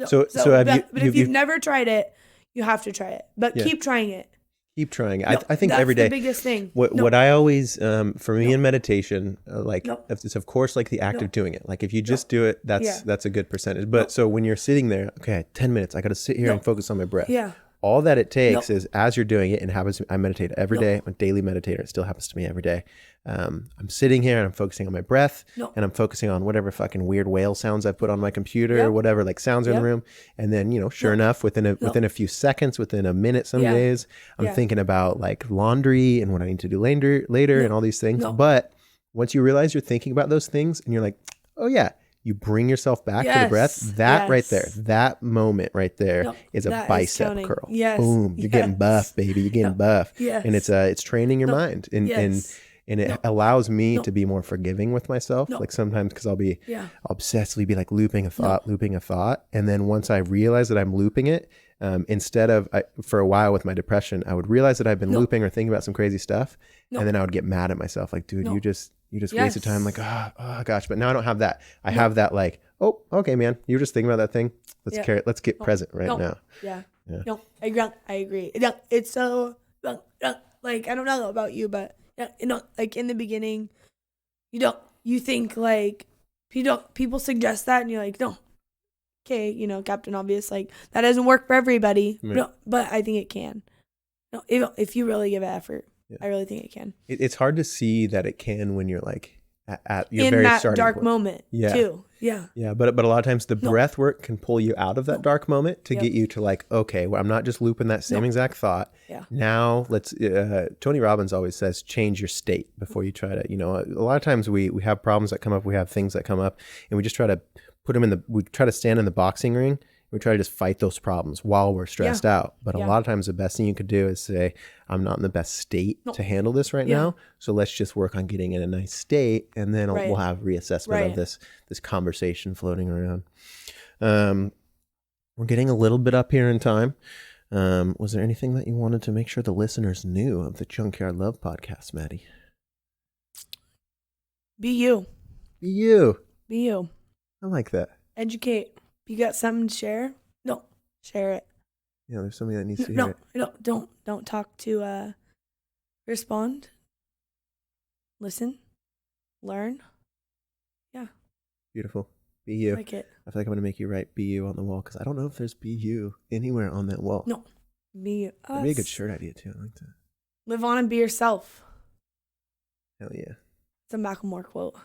So if you've never tried it, you have to try it. But keep trying it. Keep trying it. I think every day. That's the biggest thing. What I always, for me in meditation, it's of course the act of doing it. If you just do it, that's a good percentage. But so when you're sitting there, okay, 10 minutes, I got to sit here and focus on my breath. Yeah. All that it takes is as you're doing it, and I meditate every day. I'm a daily meditator. It still happens to me every day. I'm sitting here and I'm focusing on my breath, and I'm focusing on whatever fucking weird whale sounds I put on my computer or whatever sounds are in the room. And then, sure enough, within a few seconds, within a minute, some days, I'm thinking about laundry and what I need to do later and all these things. But once you realize you're thinking about those things and you're like, oh yeah, you bring yourself back to the breath. That right there, that moment right there is a bicep curl. Yes. Boom. You're getting buff, baby. You're getting buff. Yes. And it's training your mind. And it allows me to be more forgiving with myself. Sometimes because I'll obsessively be looping a thought. And then once I realize that I'm looping it, instead of for a while with my depression, I would realize that I've been looping or thinking about some crazy stuff. And then I would get mad at myself. Dude, you just wasted time. Oh gosh. But now I don't have that. I have that oh, okay, man. You were just thinking about that thing. Let's get present right now. Yeah. No, I agree. It's so, I don't know about you, but in the beginning, you think people suggest that and you're no, okay, Captain Obvious, like that doesn't work for everybody. Right. No, but I think it can. No, if you really give it effort, Yeah. I really think it can. It's hard to see that it can when you're like at your in very that starting dark point. moment Yeah. too. Yeah. Yeah, but a lot of times the No. breath work can pull you out of that dark moment to Yep. get you to like, okay, well, I'm not just looping that same exact thought. Yeah. Now let's, Tony Robbins always says, change your state before you try to, a lot of times we have problems that come up, we have things that come up, and we just try to put them we try to stand in the boxing ring. We try to just fight those problems while we're stressed out. But a lot of times the best thing you could do is say, I'm not in the best state to handle this right now. So let's just work on getting in a nice state. And then we'll have reassessment of this conversation floating around. We're getting a little bit up here in time. Was there anything that you wanted to make sure the listeners knew of the Junkyard Love podcast, Maddie? Be you. Be you. Be you. I like that. Educate. You got something to share? No, share it. Yeah, there's somebody that needs to hear it. Don't talk to respond. Listen. Learn. Yeah. Beautiful. Be you. I like it. I feel like I'm going to make you write be you on the wall because I don't know if there's be you anywhere on that wall. No. Be us. That'd be a good shirt idea too. I like that. Live on and be yourself. Hell yeah. It's a Macklemore quote.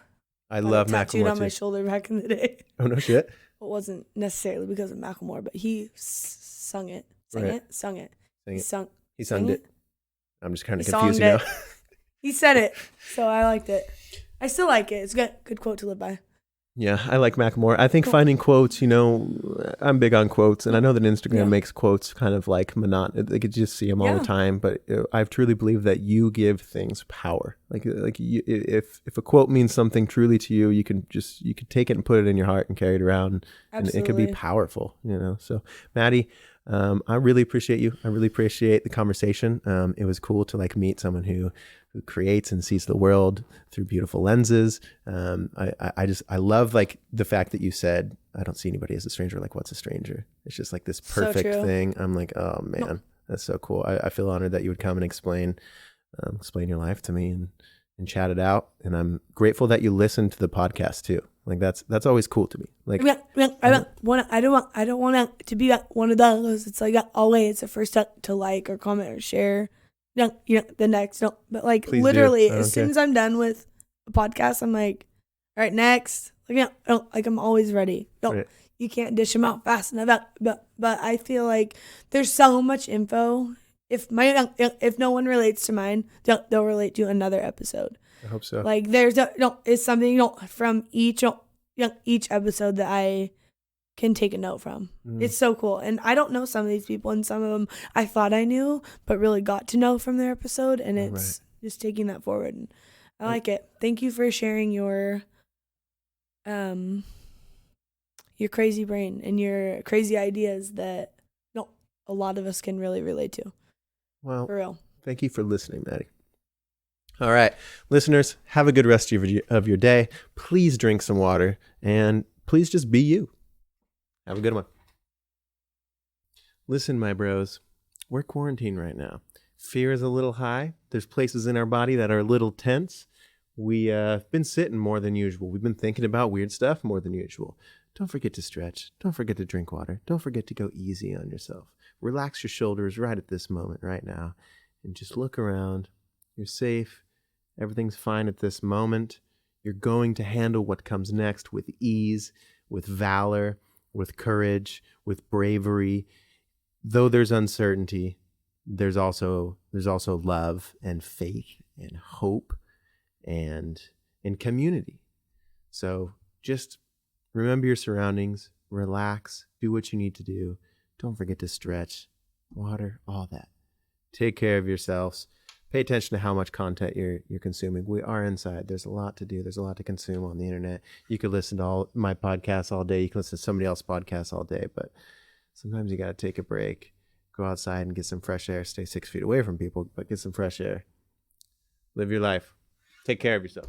I love tattooed Macklemore on my too. shoulder back in the day. Oh, no shit. It wasn't necessarily because of Macklemore, but he sung it. Sang Right. it? Sung it. Sang it. Sung, He sung it. I'm just kind of He confused songed now. it. He said it, so I liked it. I still like it. It's a good quote to live by. Yeah, I like Macklemore. I think finding quotes, I'm big on quotes, and I know that Instagram makes quotes kind of like monotonous. They could just see them all the time, but I truly believe that you give things power. If a quote means something truly to you, you could take it and put it in your heart and carry it around, and it could be powerful. So Maddie, I really appreciate you. I really appreciate the conversation. It was cool to meet someone who creates and sees the world through beautiful lenses. I love the fact that you said, I don't see anybody as a stranger. What's a stranger? It's just this perfect thing. I'm like, oh man, that's so cool. I feel honored that you would come and explain your life to me and chat it out. And I'm grateful that you listened to the podcast too. That's always cool to me. I don't want to be one of those. It's always it's the first step to like or comment or share. The next, but Please literally, do. as soon as I'm done with a podcast, I'm like, all right, next. I'm always ready. Right. You can't dish them out fast enough. But I feel like there's so much info. If no one relates to mine, they'll relate to another episode. I hope so. There's it's something from each episode that I can take a note from. It's so cool. And I don't know some of these people, and some of them I thought I knew but really got to know from their episode, and it's just taking that forward, and I like it. Thank you for sharing your crazy brain and your crazy ideas that a lot of us can really relate to. Well, for real. Thank you for listening, Maddie. All right, listeners, have a good rest of your day. Please drink some water, and please just be you. Have a good one. Listen, my bros, we're quarantined right now. Fear is a little high. There's places in our body that are a little tense. We've been sitting more than usual. We've been thinking about weird stuff more than usual. Don't forget to stretch. Don't forget to drink water. Don't forget to go easy on yourself. Relax your shoulders right at this moment, right now, and just look around. You're safe. Everything's fine at this moment. You're going to handle what comes next with ease, with valor, with courage, with bravery. Though there's uncertainty, there's also love and faith and hope and community. So just remember your surroundings, relax, do what you need to do. Don't forget to stretch, water, all that. Take care of yourselves. Pay attention to how much content you're consuming. We are inside. There's a lot to do. There's a lot to consume on the internet. You could listen to all my podcasts all day. You can listen to somebody else's podcasts all day. But sometimes you got to take a break. Go outside and get some fresh air. Stay 6 feet away from people, but get some fresh air. Live your life. Take care of yourself.